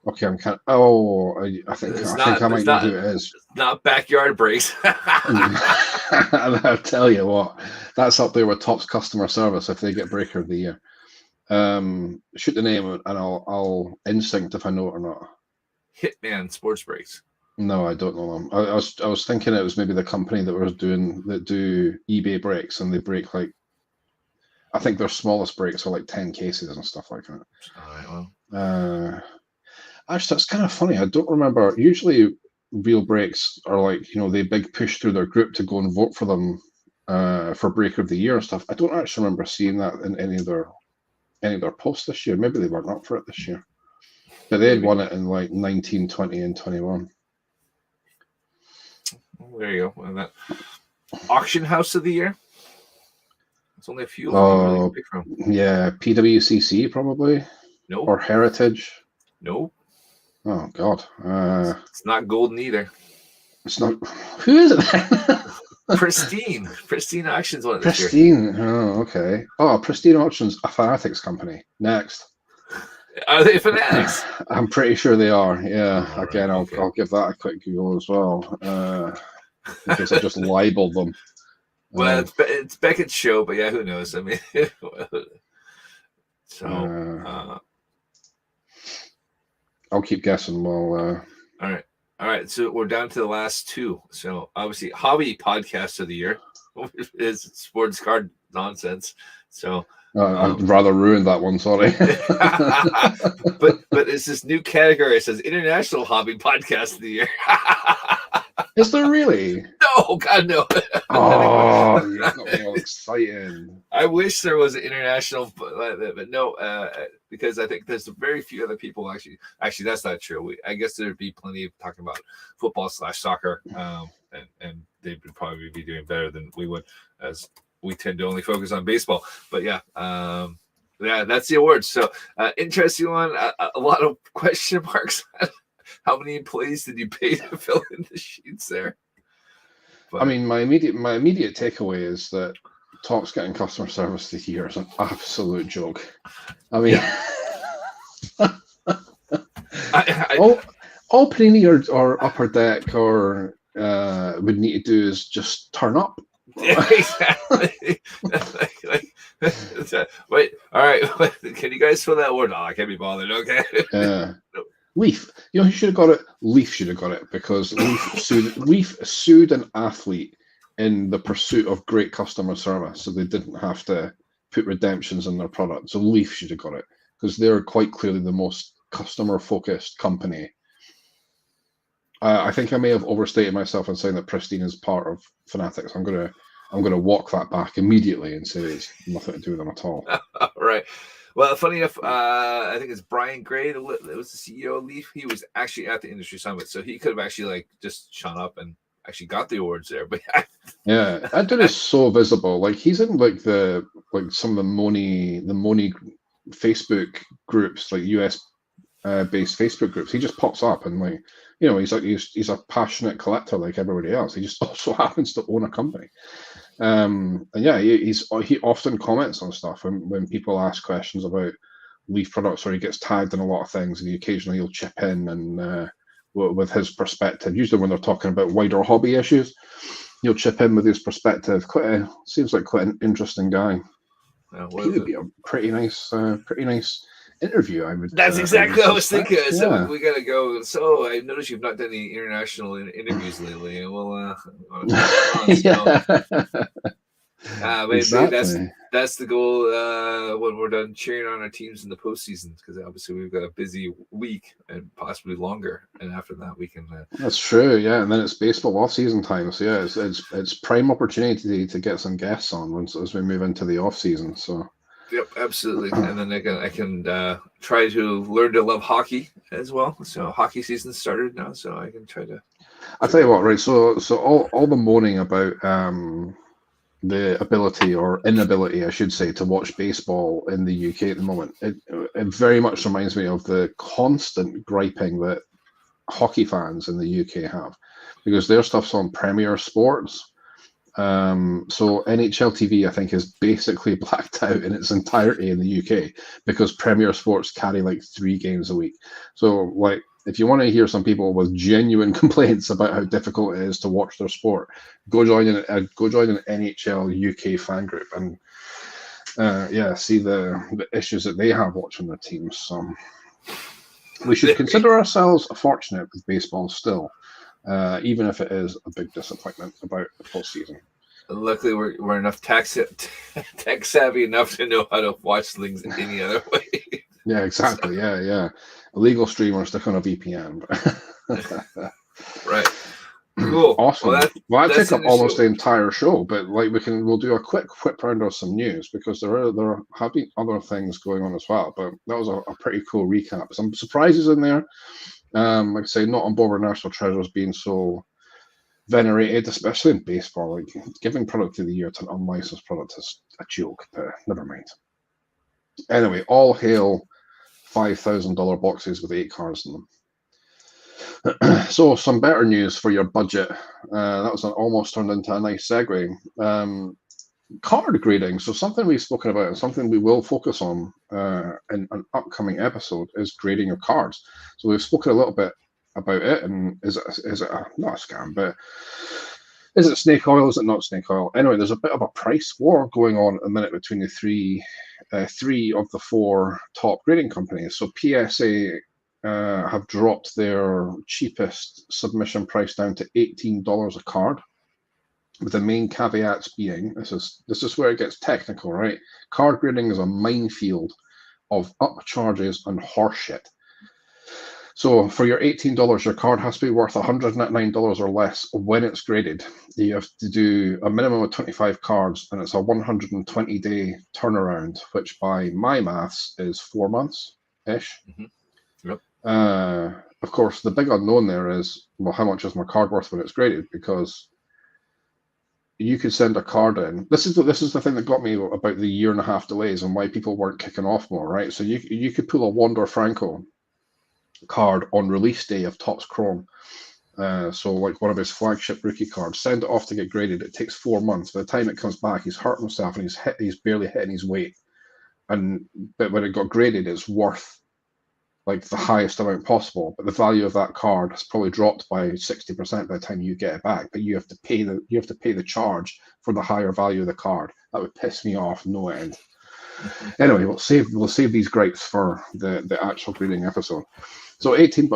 Okay, I'm kind of. Oh, I think I might know who it is. Not Backyard Breaks. I'll tell you what, that's up there with Topps customer service if they get Breaker of the Year. Shoot the name and I'll instinct if I know it or not. Hitman Sports Breaks. No, I don't know them. I was thinking it was maybe the company that do eBay breaks, and they break like, I think their smallest breaks are like 10 cases and stuff like that. All right, well. Actually, that's kind of funny. I don't remember. Usually, Real Breaks are like, they big push through their group to go and vote for them for Breaker of the Year and stuff. I don't actually remember seeing that in any of their posts this year. Maybe they weren't up for it this year, but they had won it in like 19, 20, and 21. Well, there you go. And that Auction House of the Year. It's only a few. Oh, yeah, PWCC probably. No. Or Heritage. No. Oh God. It's not Golden either. It's not. Who is it then? Pristine. Pristine Auctions won it this year. Pristine. Oh, okay. Oh, Pristine Auctions, a Fanatics company. Next. Are they Fanatics? I'm pretty sure they are. Yeah. All Again, right, okay. I'll give that a quick Google as well. Because I just libeled them. Well, it's Beckett's show, but yeah, who knows? I mean, so. I'll keep guessing. Well. All right. So we're down to the last two. So obviously, Hobby Podcast of the Year is Sports Card Nonsense. So I'd rather ruin that one. Sorry. but it's this new category. It says International Hobby Podcast of the Year. Is there really? No, God, no. Oh, you got me all exciting. I wish there was an international, but no, because I think there's very few other people actually. Actually, that's not true. I guess there'd be plenty of talking about football/soccer, and they would probably be doing better than we would, as we tend to only focus on baseball. But yeah, that's the awards. So interesting one. A lot of question marks. How many employees did you pay to fill in the sheets there? But, I mean, my immediate takeaway is that Topps getting customer service this year is an absolute joke. I mean, all Panini or Upper Deck or would need to do is just turn up. Exactly. Wait, all right. Can you guys fill that word? Oh, I can't be bothered. Okay. Leaf, who should have got it? Leaf should have got it because Leaf sued an athlete in the pursuit of great customer service, so they didn't have to put redemptions in their product. So Leaf should have got it because they're quite clearly the most customer-focused company. I think I may have overstated myself in saying that Pristine is part of Fanatics. I'm gonna walk that back immediately and say it's nothing to do with them at all. All right. Well, funny enough, I think it's Brian Gray. It was the CEO of Leaf. He was actually at the industry summit, so he could have actually just shown up and actually got the awards there. But yeah, that dude is so visible. Like he's in some of the Moni Facebook groups, like US based Facebook groups. He just pops up and he's a passionate collector like everybody else. He just also happens to own a company. And yeah, he often comments on stuff when people ask questions about Leaf products, or he gets tagged in a lot of things, and occasionally he'll chip in and with his perspective. Usually when they're talking about wider hobby issues, he'll chip in with his perspective. Seems like quite an interesting guy. He would be a pretty nice interview. I would. That's exactly what I was thinking. Yeah. So we gotta go. So I noticed you've not done any international interviews lately, and maybe exactly. that's the goal when we're done cheering on our teams in the postseason, because obviously we've got a busy week and possibly longer, and after that we can. That's true, yeah, and then it's baseball off season time, so yeah, it's prime opportunity to get some guests on as we move into the off season. So. Yep, absolutely. And then I can try to learn to love hockey as well. So hockey season started now, so I can try to I tell you what, right? So all the moaning about the ability or inability, I should say, to watch baseball in the UK at the moment, it very much reminds me of the constant griping that hockey fans in the UK have, because their stuff's on Premier Sports. So NHL TV, I think, is basically blacked out in its entirety in the UK because Premier Sports carry like 3 games a week. So, like, if you want to hear some people with genuine complaints about how difficult it is to watch their sport, go join an NHL UK fan group and see the issues that they have watching their teams. So we should consider ourselves fortunate with baseball still. Even if it is a big disappointment about the postseason. Luckily, we're enough tech savvy enough to know how to watch things any other way. Yeah, exactly. Yeah. Illegal streamers stick on a VPN. Right. Cool. Awesome. Well, that took up almost show. the entire show, but like we'll do a quick whip round of some news because there have been other things going on as well. But that was a pretty cool recap. Some surprises in there. Like I say, not on board with National Treasures being so venerated, especially in baseball. Like giving product of the year to an unlicensed product is a joke, but never mind. Anyway, all hail $5,000 boxes with 8 cards in them. So some better news for your budget. That was almost turned into a nice segue. Card grading. So something we've spoken about and something we will focus on in an upcoming episode is grading your cards. So we've spoken a little bit about it, and is it not a scam, but is it snake oil? Is it not snake oil? Anyway, there's a bit of a price war going on at the minute between the three of the 4 top grading companies. So PSA have dropped their cheapest submission price down to $18 a card, with the main caveats being this is where it gets technical, right? Card grading is a minefield of upcharges and horseshit. So for your $18, your card has to be worth $109 or less when it's graded. You have to do a minimum of 25 cards, and it's a 120-day turnaround, which by my maths is 4 months-ish. Mm-hmm. Yep. Of course, the big unknown there is, well, how much is my card worth when it's graded? Because you could send a card in. This is the thing that got me about the 1.5 delays and why people weren't kicking off more, right? So you could pull a Wander Franco card on release day of Topps Chrome. So like one of his flagship rookie cards, send it off to get graded. It takes 4 months. By the time it comes back, he's hurt himself and he's barely hitting his weight. But when it got graded, it's worth like the highest amount possible. But the value of that card has probably dropped by 60% by the time you get it back. But you have to pay the charge for the higher value of the card. That would piss me off no end. Anyway, we'll save these gripes for the actual grading episode. So 18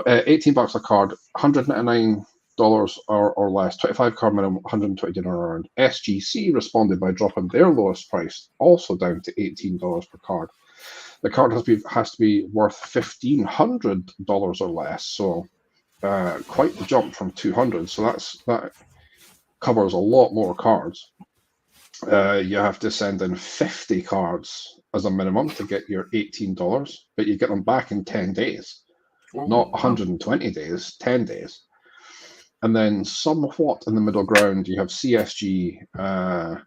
bucks a card, $199 or less, 25 card minimum, $120 around. SGC responded by dropping their lowest price also down to $18 per card. The card has to be worth $1,500 or less, so quite the jump from 200. So that covers a lot more cards. You have to send in 50 cards as a minimum to get your $18, but you get them back in 10 days, not 120 days, 10 days. And then somewhat in the middle ground, you have CSG.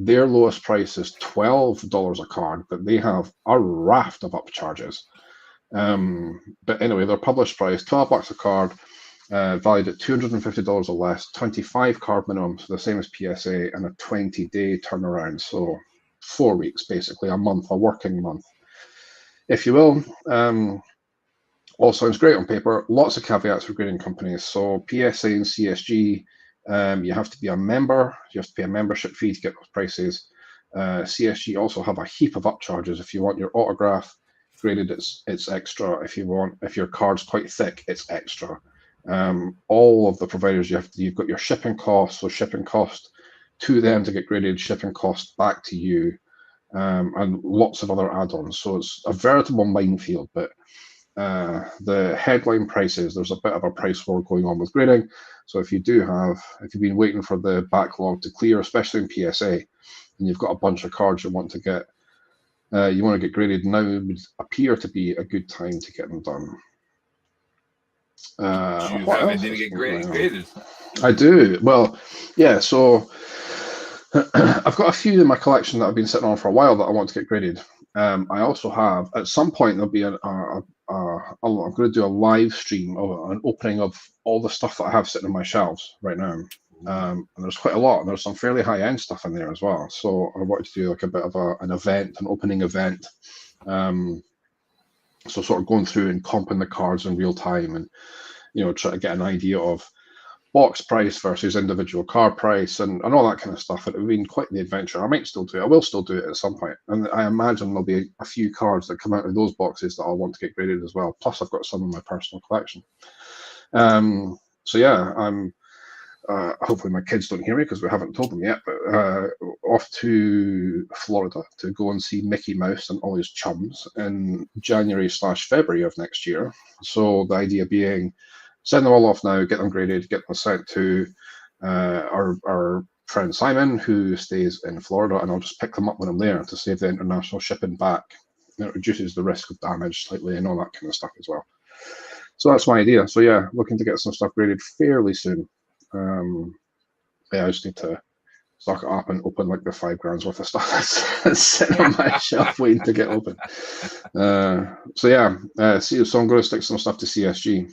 Their lowest price is $12 a card, but they have a raft of upcharges. But anyway, their published price, $12 a card, valued at $250 or less, 25 card minimum, so the same as PSA, and a 20-day turnaround. So 4 weeks, basically, a month, a working month, if you will. All sounds great on paper. Lots of caveats for grading companies. So PSA and CSG, you have to be a member. You have to pay a membership fee to get those prices. CSG also have a heap of upcharges. If you want your autograph graded, it's extra. If your card's quite thick, it's extra. All of the providers, you've got your shipping costs, so shipping cost to them to get graded, shipping cost back to you, and lots of other add-ons. So it's a veritable minefield. But the headline prices, there's a bit of a price war going on with grading. So if you've been waiting for the backlog to clear, especially in PSA, and you've got a bunch of cards you want to get graded, now would appear to be a good time to get them done. Do you have anything to get graded? I do. Well, yeah. So I've got a few in my collection that I've been sitting on for a while that I want to get graded. I also have, at some point, there'll be I'm going to do a live stream of an opening of all the stuff that I have sitting on my shelves right now. And there's quite a lot, and there's some fairly high-end stuff in there as well. So I wanted to do like a bit of an event, an opening event. So sort of going through and comping the cards in real time, and try to get an idea of box price versus individual card price and all that kind of stuff. It would have been quite the adventure. I might still do it. I will still do it at some point. And I imagine there'll be a few cards that come out of those boxes that I'll want to get graded as well. Plus, I've got some in my personal collection. So yeah, I'm hopefully my kids don't hear me because we haven't told them yet, but off to Florida to go and see Mickey Mouse and all his chums in January/February of next year. So the idea being, send them all off now, get them graded, get them sent to our friend Simon, who stays in Florida, and I'll just pick them up when I'm there to save the international shipping back. It reduces the risk of damage slightly and all that kind of stuff as well. So that's my idea. So yeah, looking to get some stuff graded fairly soon. I just need to stock it up and open like the $5,000 worth of stuff that's sitting on my shelf waiting to get open. So yeah, so I'm going to stick some stuff to CSG.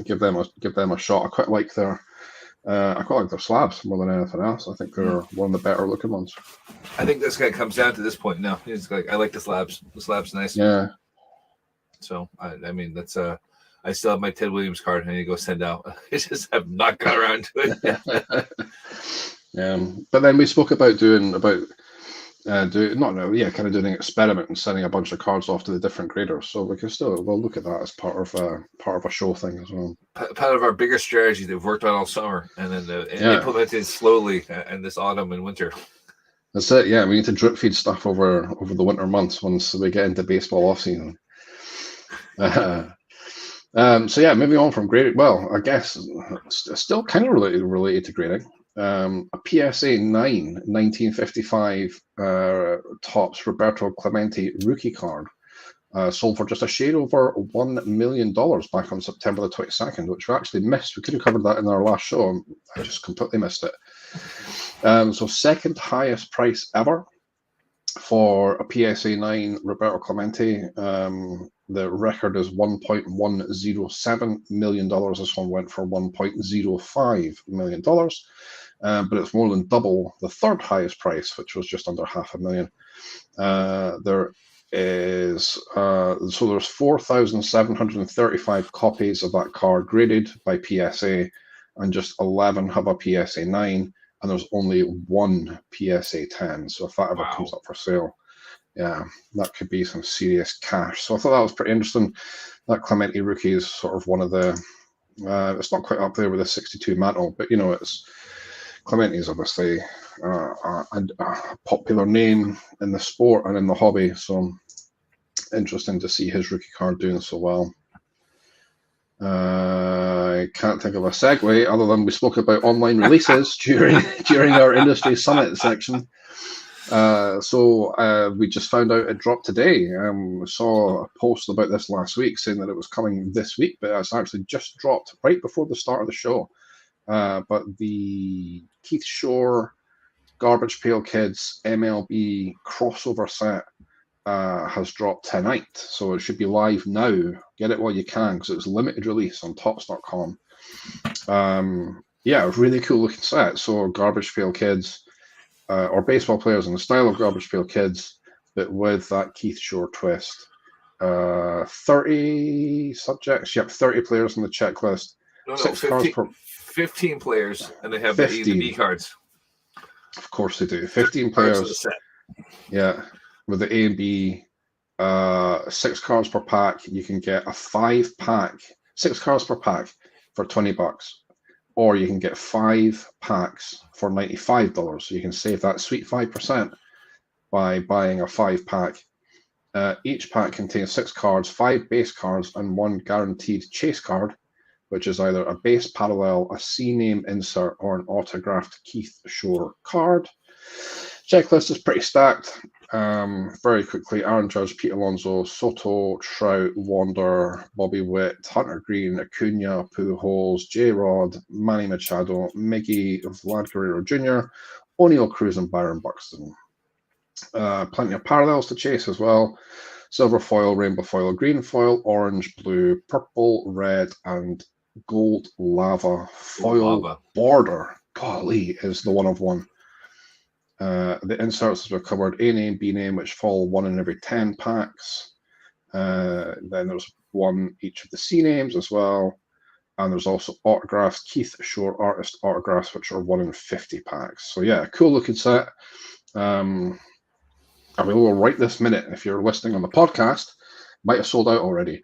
Give them a shot. I quite like their slabs more than anything else. I think they're one of the better looking ones. I think this guy comes down to this point now. He's like, I like the slabs. The slab's nice. Yeah. So I mean that's I still have my Ted Williams card. I need to go send out. I just have not got around to it yet. But then we spoke about doing kind of doing an experiment and sending a bunch of cards off to the different graders. So we'll look at that as part of a show thing as well. Part of our bigger strategy that we've worked on all summer, and then implemented slowly in this autumn and winter. That's it. Yeah, we need to drip feed stuff over the winter months once we get into baseball off season. So yeah, moving on from grading. Well, I guess still kind of related to grading. A PSA 9 1955 Topps Roberto Clemente rookie card sold for just a shade over $1 million back on September the 22nd, which we actually missed. We could have covered that in our last show. I just completely missed it. So second highest price ever for a PSA 9 Roberto Clemente. The record is $1.107 million. This one went for $1.05 million. But it's more than double the third highest price, which was just under $500,000. There's 4,735 copies of that card graded by PSA, and just 11 have a PSA 9, and there's only one PSA 10. So if that ever comes up for sale, yeah, that could be some serious cash. So I thought that was pretty interesting. That Clemente rookie is sort of one of the, it's not quite up there with the 62 mantle, but it's Clemente is obviously a popular name in the sport and in the hobby. So interesting to see his rookie card doing so well. I can't think of a segue other than we spoke about online releases during our industry summit section. So we just found out it dropped today. We saw a post about this last week saying that it was coming this week, but it's actually just dropped right before the start of the show. But the Keith Shore Garbage Pail Kids MLB crossover set has dropped tonight, so it should be live now. Get it while you can, because it's limited release on Topps.com. Yeah, really cool looking set. So Garbage Pail Kids, or baseball players in the style of Garbage Pail Kids, but with that Keith Shore twist. 30 subjects. Yep, 30 players on the checklist. No, 15 players, and they have 15. The A and the B cards. Of course they do. 15 players. Yeah, with the A and B, 6 cards per pack. You can get a 5-pack, 6 cards per pack for $20, or you can get 5 packs for $95. So you can save that sweet 5% by buying a 5-pack. Each pack contains 6 cards, 5 base cards, and 1 guaranteed chase card, which is either a base parallel, a C name insert, or an autographed Keith Shore card. Checklist is pretty stacked. Very quickly, Aaron Judge, Pete Alonso, Soto, Trout, Wander, Bobby Witt, Hunter Green, Acuna, Pujols, J-Rod, Manny Machado, Miggy, Vlad Guerrero Jr., O'Neill Cruz, and Byron Buxton. Plenty of parallels to chase as well. Silver foil, rainbow foil, green foil, orange, blue, purple, red, and gold lava foil border. Golly, is the one of one. The inserts we've covered A name, B name, which fall 1 in every 10 packs. Then there's one each of the C names as well. And there's also autographs, Keith Shore artist autographs, which are 1 in 50 packs. So yeah, cool looking set. Available right this minute. If you're listening on the podcast, might have sold out already,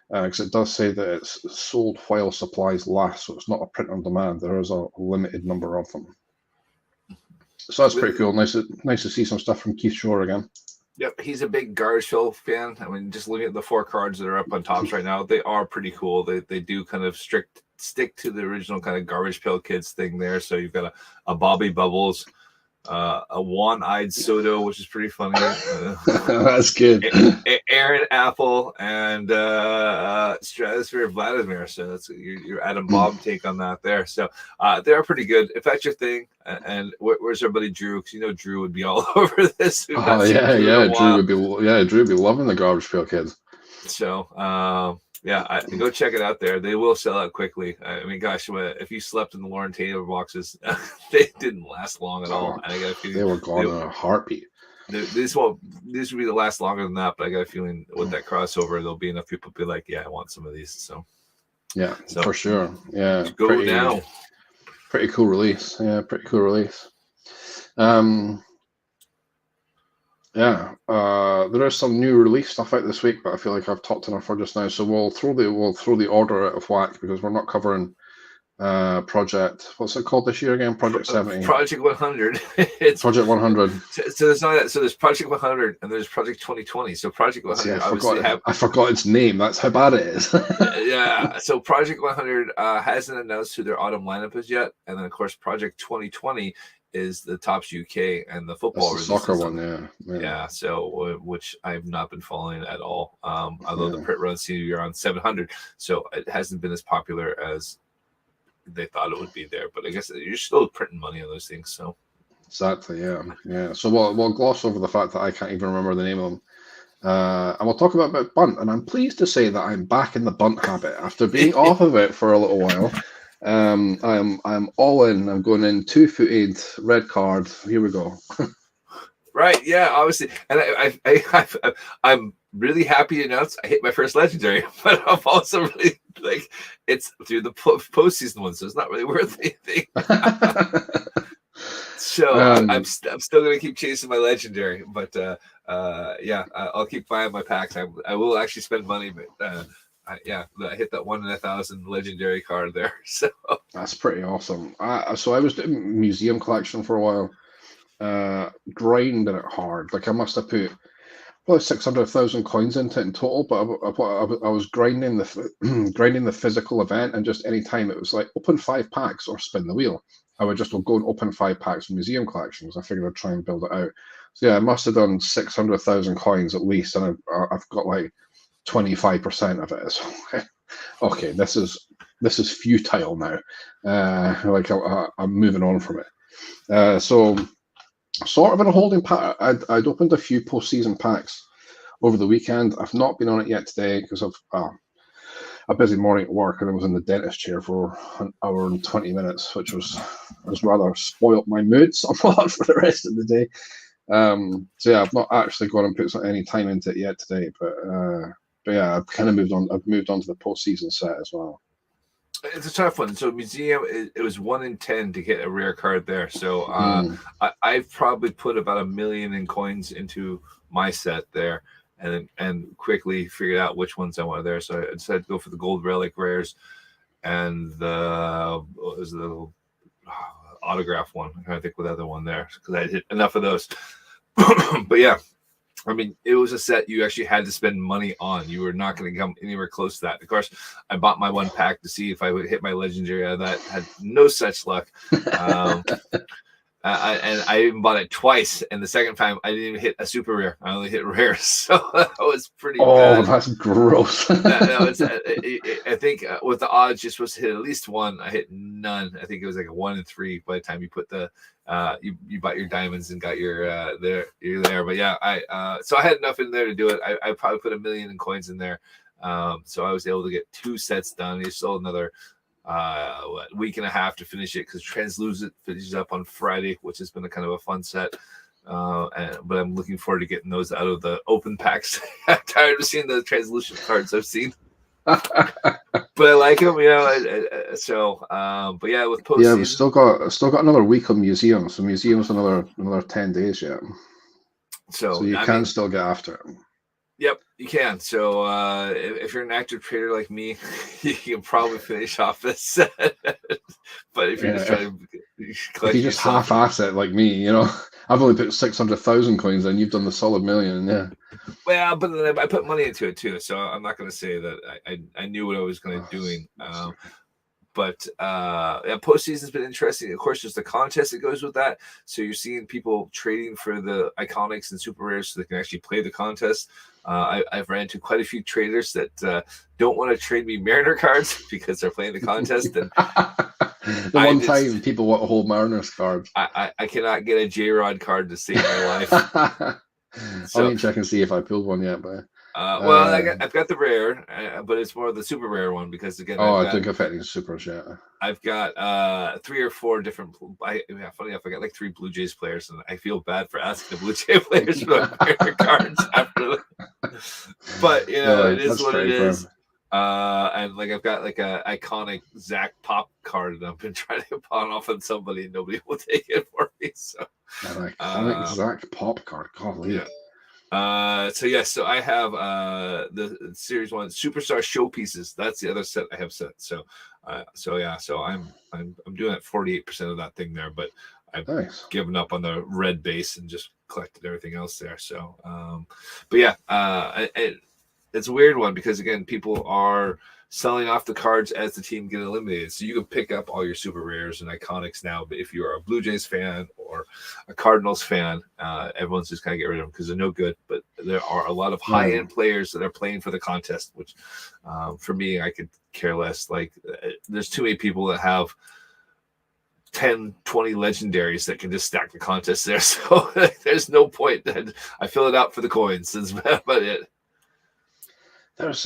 because it does say that it's sold while supplies last, so it's not a print on demand. There is a limited number of them. So that's pretty cool. Nice to see some stuff from Keith Shore again. Yep, he's a big Garbage Pail fan. I mean, just looking at the 4 cards that are up on tops right now, they are pretty cool. They do kind of stick to the original kind of Garbage Pail Kids thing there. So you've got a Bobby Bubbles, a one-eyed Soto, which is pretty funny. That's good. Aaron Apple and Stratosphere Vladimir. So that's your Adam Bob take on that there. So they are pretty good. If that's your thing, and where's everybody, Drew? Because Drew would be all over this. Oh yeah. Drew would be loving the Garbage Pail Kids. So go check it out there. They will sell out quickly. I mean, gosh, if you slept in the Lauren Taylor boxes, they didn't last long at all. And I got a feeling they were gone in a heartbeat. This would be the last longer than that, but I got a feeling with that crossover, there'll be enough people be like, yeah, I want some of these. So for sure. Yeah, go now. Pretty cool release. Yeah, pretty cool release. There is some new release stuff out this week, but I feel like I've talked enough for just now. So we'll throw the order out of whack because we're not covering Project. What's it called this year again? Project 70. Project 100. It's Project 100. So there's not that. So there's Project 100 and there's Project 2020. So Project 100. I forgot its name. That's how bad it is. Yeah. So Project 100 hasn't announced who their autumn lineup is yet, and then of course Project 2020 is the Topps UK and the football. That's the soccer one, yeah. So which I've not been following at all. Although the print runs seem to be around 700, so it hasn't been as popular as they thought it would be there. But I guess you're still printing money on those things. So exactly, yeah. So we'll gloss over the fact that I can't even remember the name of them. And we'll talk about bunt. And I'm pleased to say that I'm back in the bunt habit after being off of it for a little while. I'm all in. I'm going in 2-footed red card. Here we go. Right, yeah, obviously, and I'm really happy to announce I hit my first legendary, but I'm also really like it's through the postseason one, so it's not really worth anything. So I'm still gonna keep chasing my legendary, but I'll keep buying my packs. I will actually spend money, but I hit that 1 in 1,000 legendary card there. So that's pretty awesome. So I was doing museum collection for a while, grinding it hard. Like I must have put probably 600,000 coins into it in total, but I was grinding the physical event, and just any time it was like open 5 packs or spin the wheel, I would just go and open 5 packs from museum collections. I figured I'd try and build it out. So yeah, I must have done 600,000 coins at least, and I've got like 25% of it. So okay, this is futile now. I'm moving on from it. So sort of in a holding pattern. I'd opened a few postseason packs over the weekend. I've not been on it yet today because of a busy morning at work, and I was in the dentist chair for an hour and 20 minutes, which has rather spoilt my mood somewhat for the rest of the day. So yeah, I've not actually gone and put any time into it yet today, but yeah, I've kind of moved on. I've moved on to the postseason set as well. It's a tough one. So museum, it was 1 in 10 to get a rare card there. So I've probably put about 1 million in coins into my set there, and quickly figured out which ones I wanted there. So I decided to go for the gold relic rares and the autograph one. I can't think what the other one there because I hit enough of those. But yeah. I mean, it was a set you actually had to spend money on. You were not going to come anywhere close to that. Of course, I bought my 1 pack to see if I would hit my legendary out of that. Had no such luck. And I even bought it twice, and the second time I didn't even hit a super rare. I only hit rares, so that was pretty bad. That's gross. No, I think with the odds, you're supposed to hit at least one. I hit none. I think it was like a 1 in 3 by the time you put the you bought your diamonds and got your you're there. But yeah, so I had enough in there to do it. I probably put 1 million in coins in there, so I was able to get 2 sets done. There's still another week and a half to finish it because Translucent finishes up on Friday, which has been a kind of a fun set. But I'm looking forward to getting those out of the open packs. I'm tired of seeing the translucent cards I've seen, but I like them, but yeah, with postseason, we've still got another week of museums. So museums another 10 days yet. So you can still get after it. Yep, you can. So if you're an active trader like me, you can probably finish off this set. But if you're just trying to collect, if you just half-ass it like me, I've only put 600,000 coins in. You've done the solid million, yeah. Well, but then I put money into it too, so I'm not going to say that I knew what I was going to doing. But postseason's been interesting. Of course, there's the contest that goes with that. So you're seeing people trading for the iconics and super rares so they can actually play the contest. I've ran into quite a few traders that don't want to trade me Mariner cards because they're playing the contest. And time people want to hold Mariners cards. I cannot get a J-Rod card to save my life. So, I didn't check and see if I pulled one yet, but I've got the rare, but it's more of the super rare one because again, I think I've had these supers yet. I've got 3 or 4 different. Funny enough, I got like 3 Blue Jays players, and I feel bad for asking the Blue Jay players for their cards after. But it is what it is. And like I've got like a iconic Zach Pop card, and I've been trying to pawn off on somebody, and nobody will take it for me. So an iconic Zach Pop card, golly. Yeah. So I have the series 1 superstar showpieces. That's the other set I have set. So I'm doing at 48% of that thing there, but I've given up on the red base and just collected everything else there. So it's a weird one because again, people are selling off the cards as the team get eliminated. So you can pick up all your super rares and iconics now, but if you're a Blue Jays fan or a Cardinals fan, everyone's just kind of get rid of them because they're no good. But there are a lot of high-end players that are playing for the contest, which for me, I could care less. Like there's too many people that have 10, 20 legendaries that can just stack the contest there. So there's no point. That I fill it out for the coins. That's about it. There's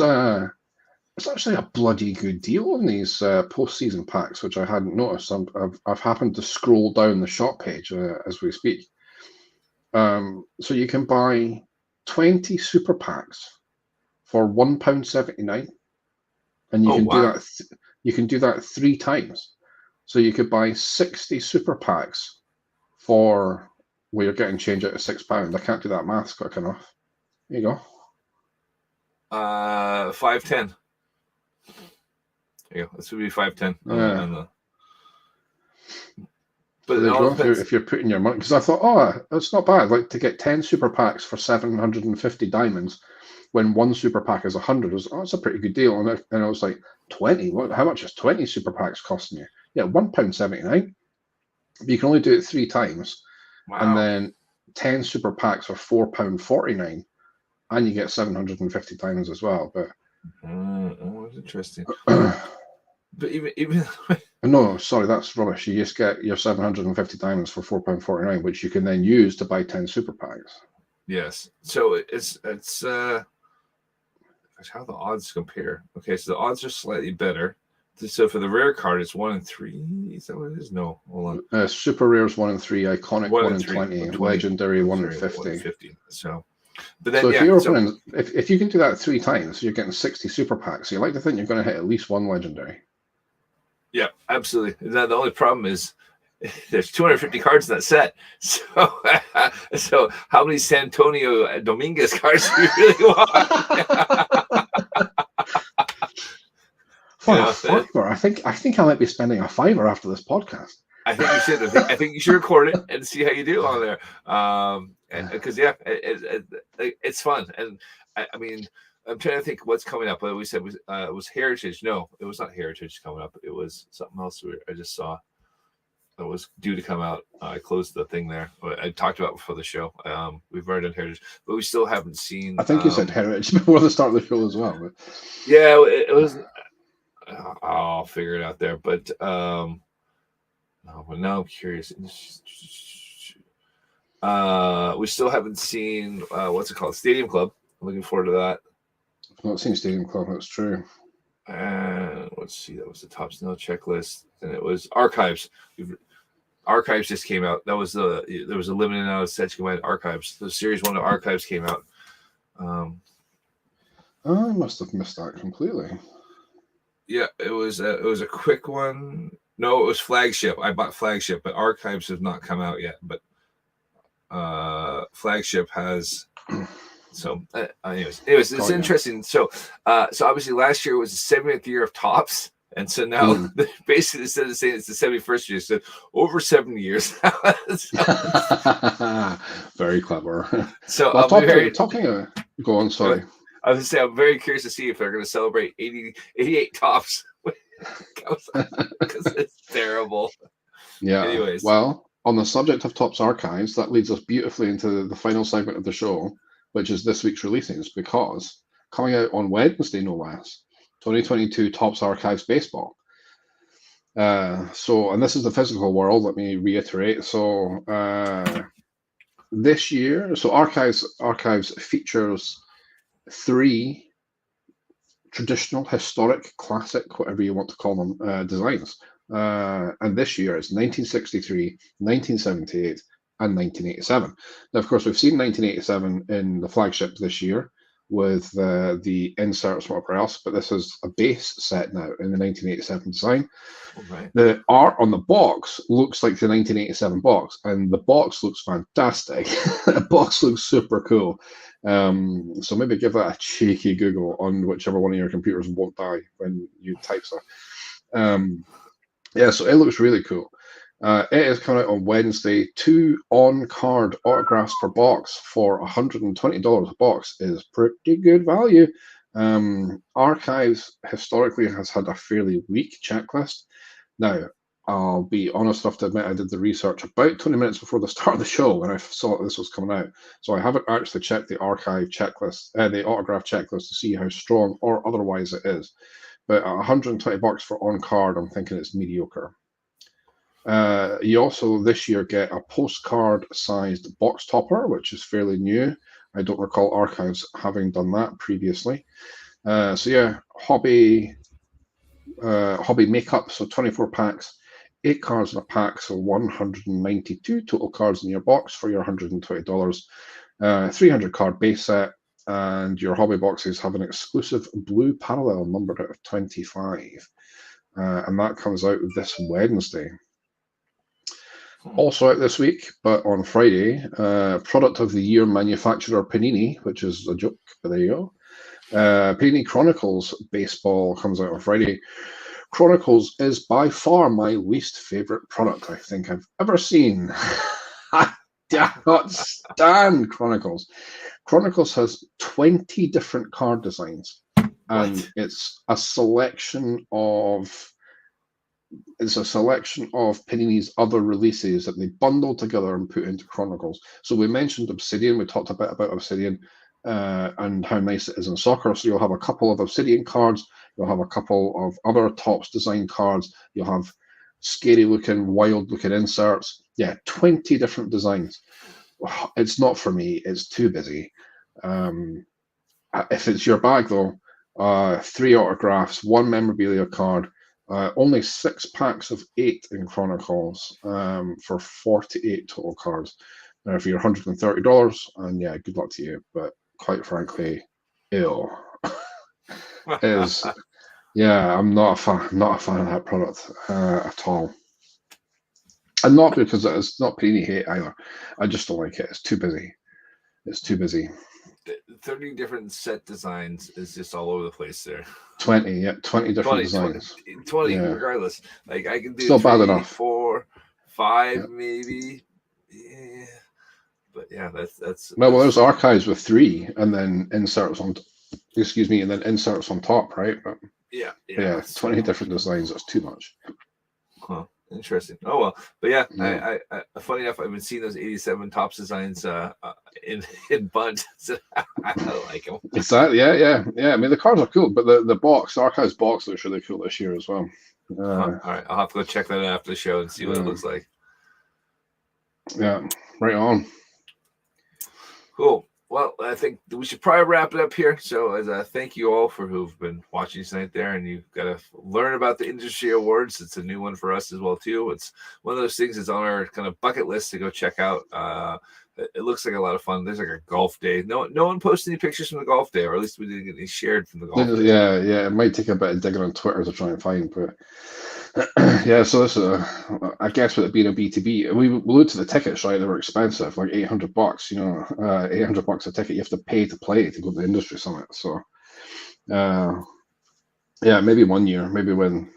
actually a bloody good deal on these postseason packs, which I hadn't noticed. I've happened to scroll down the shop page as we speak. So you can buy 20 super packs for £1.79, and you can do that. You can do that 3 times. So you could buy 60 super packs for you're getting change out of £6. I can't do that maths quick enough. There you go. 510. Yeah, this would be 510. But if you're putting your money, because I thought, it's not bad. Like to get 10 super packs for 750 diamonds, when one super pack is 100, it's a pretty good deal. And I was like, 20? How much is 20 super packs costing you? Yeah, £1.79. But you can only do it 3 times, and then 10 super packs are £4.49, and you get 750 diamonds as well. But that's interesting. But even no, sorry, that's rubbish. You just get your 750 diamonds for £4.49, which you can then use to buy 10 super packs. Yes. So it's how the odds compare. Okay, so the odds are slightly better. So for the rare card, it's 1 in 3. Is that what it is? No, hold on. Super rares 1 in 3, iconic 1 in 20, legendary 1 in 50. So. But then, if you can do that 3 times, you're getting 60 super packs. So you like to think you're going to hit at least 1 legendary. Yeah, absolutely. Now, the only problem is there's 250 cards in that set. So how many Santonio Dominguez cards do you really want? I think I might be spending a $5 after this podcast. I think you should. I think you should record it and see how you do on there. Because it's fun, and I mean, I'm trying to think what's coming up. What we said was Heritage. No, it was not Heritage coming up. It was something else I just saw. that was due to come out. I closed the thing there. I talked about it before the show. We've already done Heritage, but we still haven't seen. I think you said Heritage before the start of the show as well. But... Yeah, it was. I'll figure it out there. But no, but now I'm curious. We still haven't seen what's it called? Stadium Club. I'm looking forward to that. I've not seen Stadium Club. That's true. And let's see, that was the top snow checklist, and it was Archives. Archives just came out. There was a limited out of sets combined Archives. The series 1 of Archives came out. I must have missed that completely. Yeah, it was a quick one. No, it was Flagship. I bought Flagship, but Archives has not come out yet. But Flagship has. So, anyways, it's interesting. So obviously last year was the 70th year of Topps, and so now basically instead of saying it's the 71st year, so over 70 years. Very clever. So well, talking about, go on. Sorry, I was gonna say I'm very curious to see if they're going to celebrate 88 Topps because it's terrible. Yeah. Anyways, well, on the subject of Topps Archives, that leads us beautifully into the final segment of the show, which is this week's releases, because coming out on Wednesday, no less, 2022 Topps Archives Baseball. And this is the physical world, let me reiterate. So this year, so Archives features 3 traditional, historic, classic, whatever you want to call them, designs. And this year it's 1963, 1978, and 1987. Now, of course, we've seen 1987 in the flagship this year with the inserts, whatever else, but this is a base set now in the 1987 design. Right. The art on the box looks like the 1987 box, and the box looks fantastic. The box looks super cool. So maybe give that a cheeky Google on whichever one of your computers won't die when you type stuff. Yeah, so it looks really cool. It is coming out on Wednesday. 2 on-card autographs per box for $120 a box is pretty good value. Archives historically has had a fairly weak checklist. Now, I'll be honest enough to admit I did the research about 20 minutes before the start of the show when I saw this was coming out. So I haven't actually checked the archive checklist, the autograph checklist to see how strong or otherwise it is. But $120 for on-card, I'm thinking it's mediocre. You also this year get a postcard-sized box topper, which is fairly new. I don't recall Archives having done that previously. So yeah, hobby makeup, so 24 packs, 8 cards in a pack, so 192 total cards in your box for your $120. 300 card base set, and your hobby boxes have an exclusive blue parallel numbered out of 25. And that comes out this Wednesday. Also out this week, but on Friday, Product of the Year manufacturer Panini, which is a joke, but there you go. Panini Chronicles Baseball comes out on Friday. Chronicles is by far my least favorite product I think I've ever seen. I cannot stand Chronicles. Chronicles has 20 different card designs, and it's a selection of Panini's other releases that they bundle together and put into Chronicles. So we mentioned Obsidian. We talked a bit about Obsidian and how nice it is in soccer. So you'll have a couple of Obsidian cards. You'll have a couple of other Topps design cards. You'll have scary-looking, wild-looking inserts. Yeah, 20 different designs. It's not for me. It's too busy. If it's your bag, though, 3 autographs, 1 memorabilia card, only 6 packs of 8 in Chronicles for 48 total cards. Now, for your $130, and yeah, good luck to you. But quite frankly, ew. I'm not a fan of that product at all. And not because it's not Panini hate either. I just don't like it. It's too busy. 30 different set designs is just all over the place there. 20 different designs. 20 yeah. Regardless. Like I can do still 3, bad enough. 4, 5 maybe. Yeah. But yeah, that's well, there's Archives with 3 and then inserts on top, right? But yeah, 20 different designs, that's too much. Huh. Interesting. Oh well, but yeah, Yeah. I funny enough, I've been seeing those 87 tops designs in Bunt. So I like them. Exactly. Yeah. I mean, the cards are cool, but the box, the Archives box, looks really cool this year as well. All right, I'll have to go check that out after the show and see what it looks like. Yeah, right on. Cool. Well, I think we should probably wrap it up here. So, as a thank you all for who've been watching tonight there, and you've got to learn about the industry awards. It's a new one for us as well too. It's one of those things that's on our kind of bucket list to go check out. It looks like a lot of fun. There's like a golf day. No one posted any pictures from the golf day, or at least we didn't get any shared from the golf day. Yeah. It might take a bit of digging on Twitter to try and find, but yeah. So this is I guess with it being a B2B, we looked at the tickets, right? They were expensive, like $800. You know, $800 a ticket. You have to pay to play to go to the industry summit. So, yeah, maybe one year, maybe when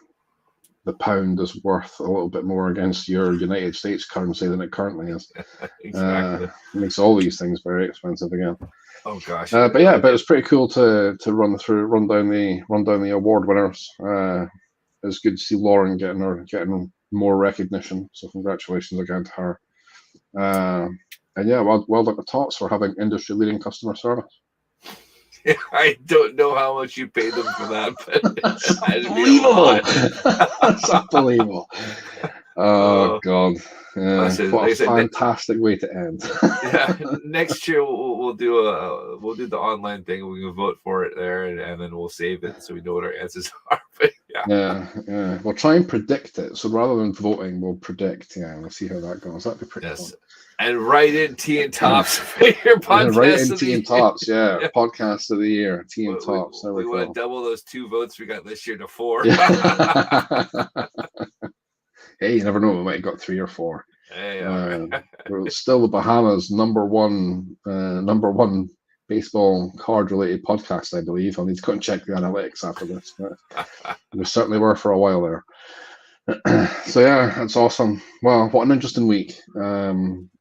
the pound is worth a little bit more against your United States currency than it currently is. Exactly. Makes all these things very expensive again. Oh gosh. But it's pretty cool to run down the award winners. It's good to see Lauren getting more recognition. So congratulations again to her. And yeah, well done to Tots for having industry leading customer service. Yeah, I don't know how much you paid them for that, but that's unbelievable. That's unbelievable. Oh God. What a fantastic way to end. Yeah, next year we'll do the online thing. We can vote for it there, and then we'll save it so we know what our answers are. But yeah. We'll try and predict it. So rather than voting, we'll predict. Yeah, we'll see how that goes. That'd be pretty fun. And write in Tea and Tops for your podcast. Write in Tea and Tops, yeah. Podcast of the year, Tea and Tops. We want to double those 2 votes we got this year to 4. Hey, you never know. We might have got 3 or 4. Hey, we're still the Bahamas number one baseball card related podcast, I believe. I'll need to go and check the analytics after this. But we certainly were for a while there. So yeah, that's awesome. Well, what an interesting week.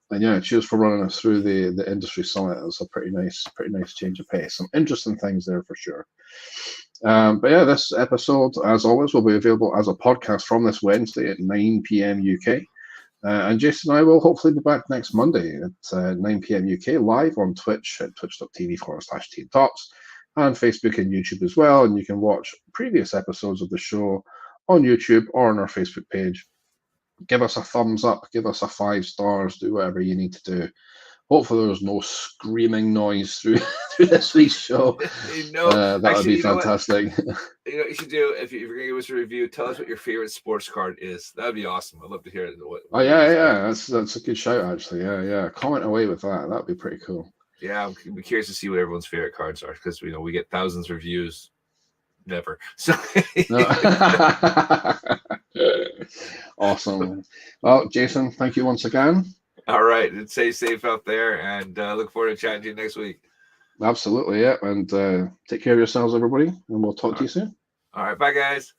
And yeah, cheers for running us through the industry summit. It was a pretty nice change of pace. Some interesting things there for sure. But yeah, this episode, as always, will be available as a podcast from this Wednesday at 9 p.m. UK. And Jason and I will hopefully be back next Monday at 9 p.m. UK live on Twitch at twitch.tv/TeamTops and Facebook and YouTube as well. And you can watch previous episodes of the show on YouTube or on our Facebook page. Give us a thumbs up, give us a 5 stars, do whatever you need to do. Hopefully there's no screaming noise through this week's show. That would be fantastic. You know what you should do? If you're going to give us a review, tell us what your favorite sports card is. That would be awesome. I'd love to hear it. That's a good shout, actually. Yeah. Comment away with that. That would be pretty cool. Yeah, I'm curious to see what everyone's favorite cards are, because we get thousands of reviews. Never. So awesome. Well, Jason, thank you once again. All right, and stay safe out there, and look forward to chatting to you next week. Absolutely, yeah. And take care of yourselves, everybody, and we'll talk to you soon. All right, bye, guys.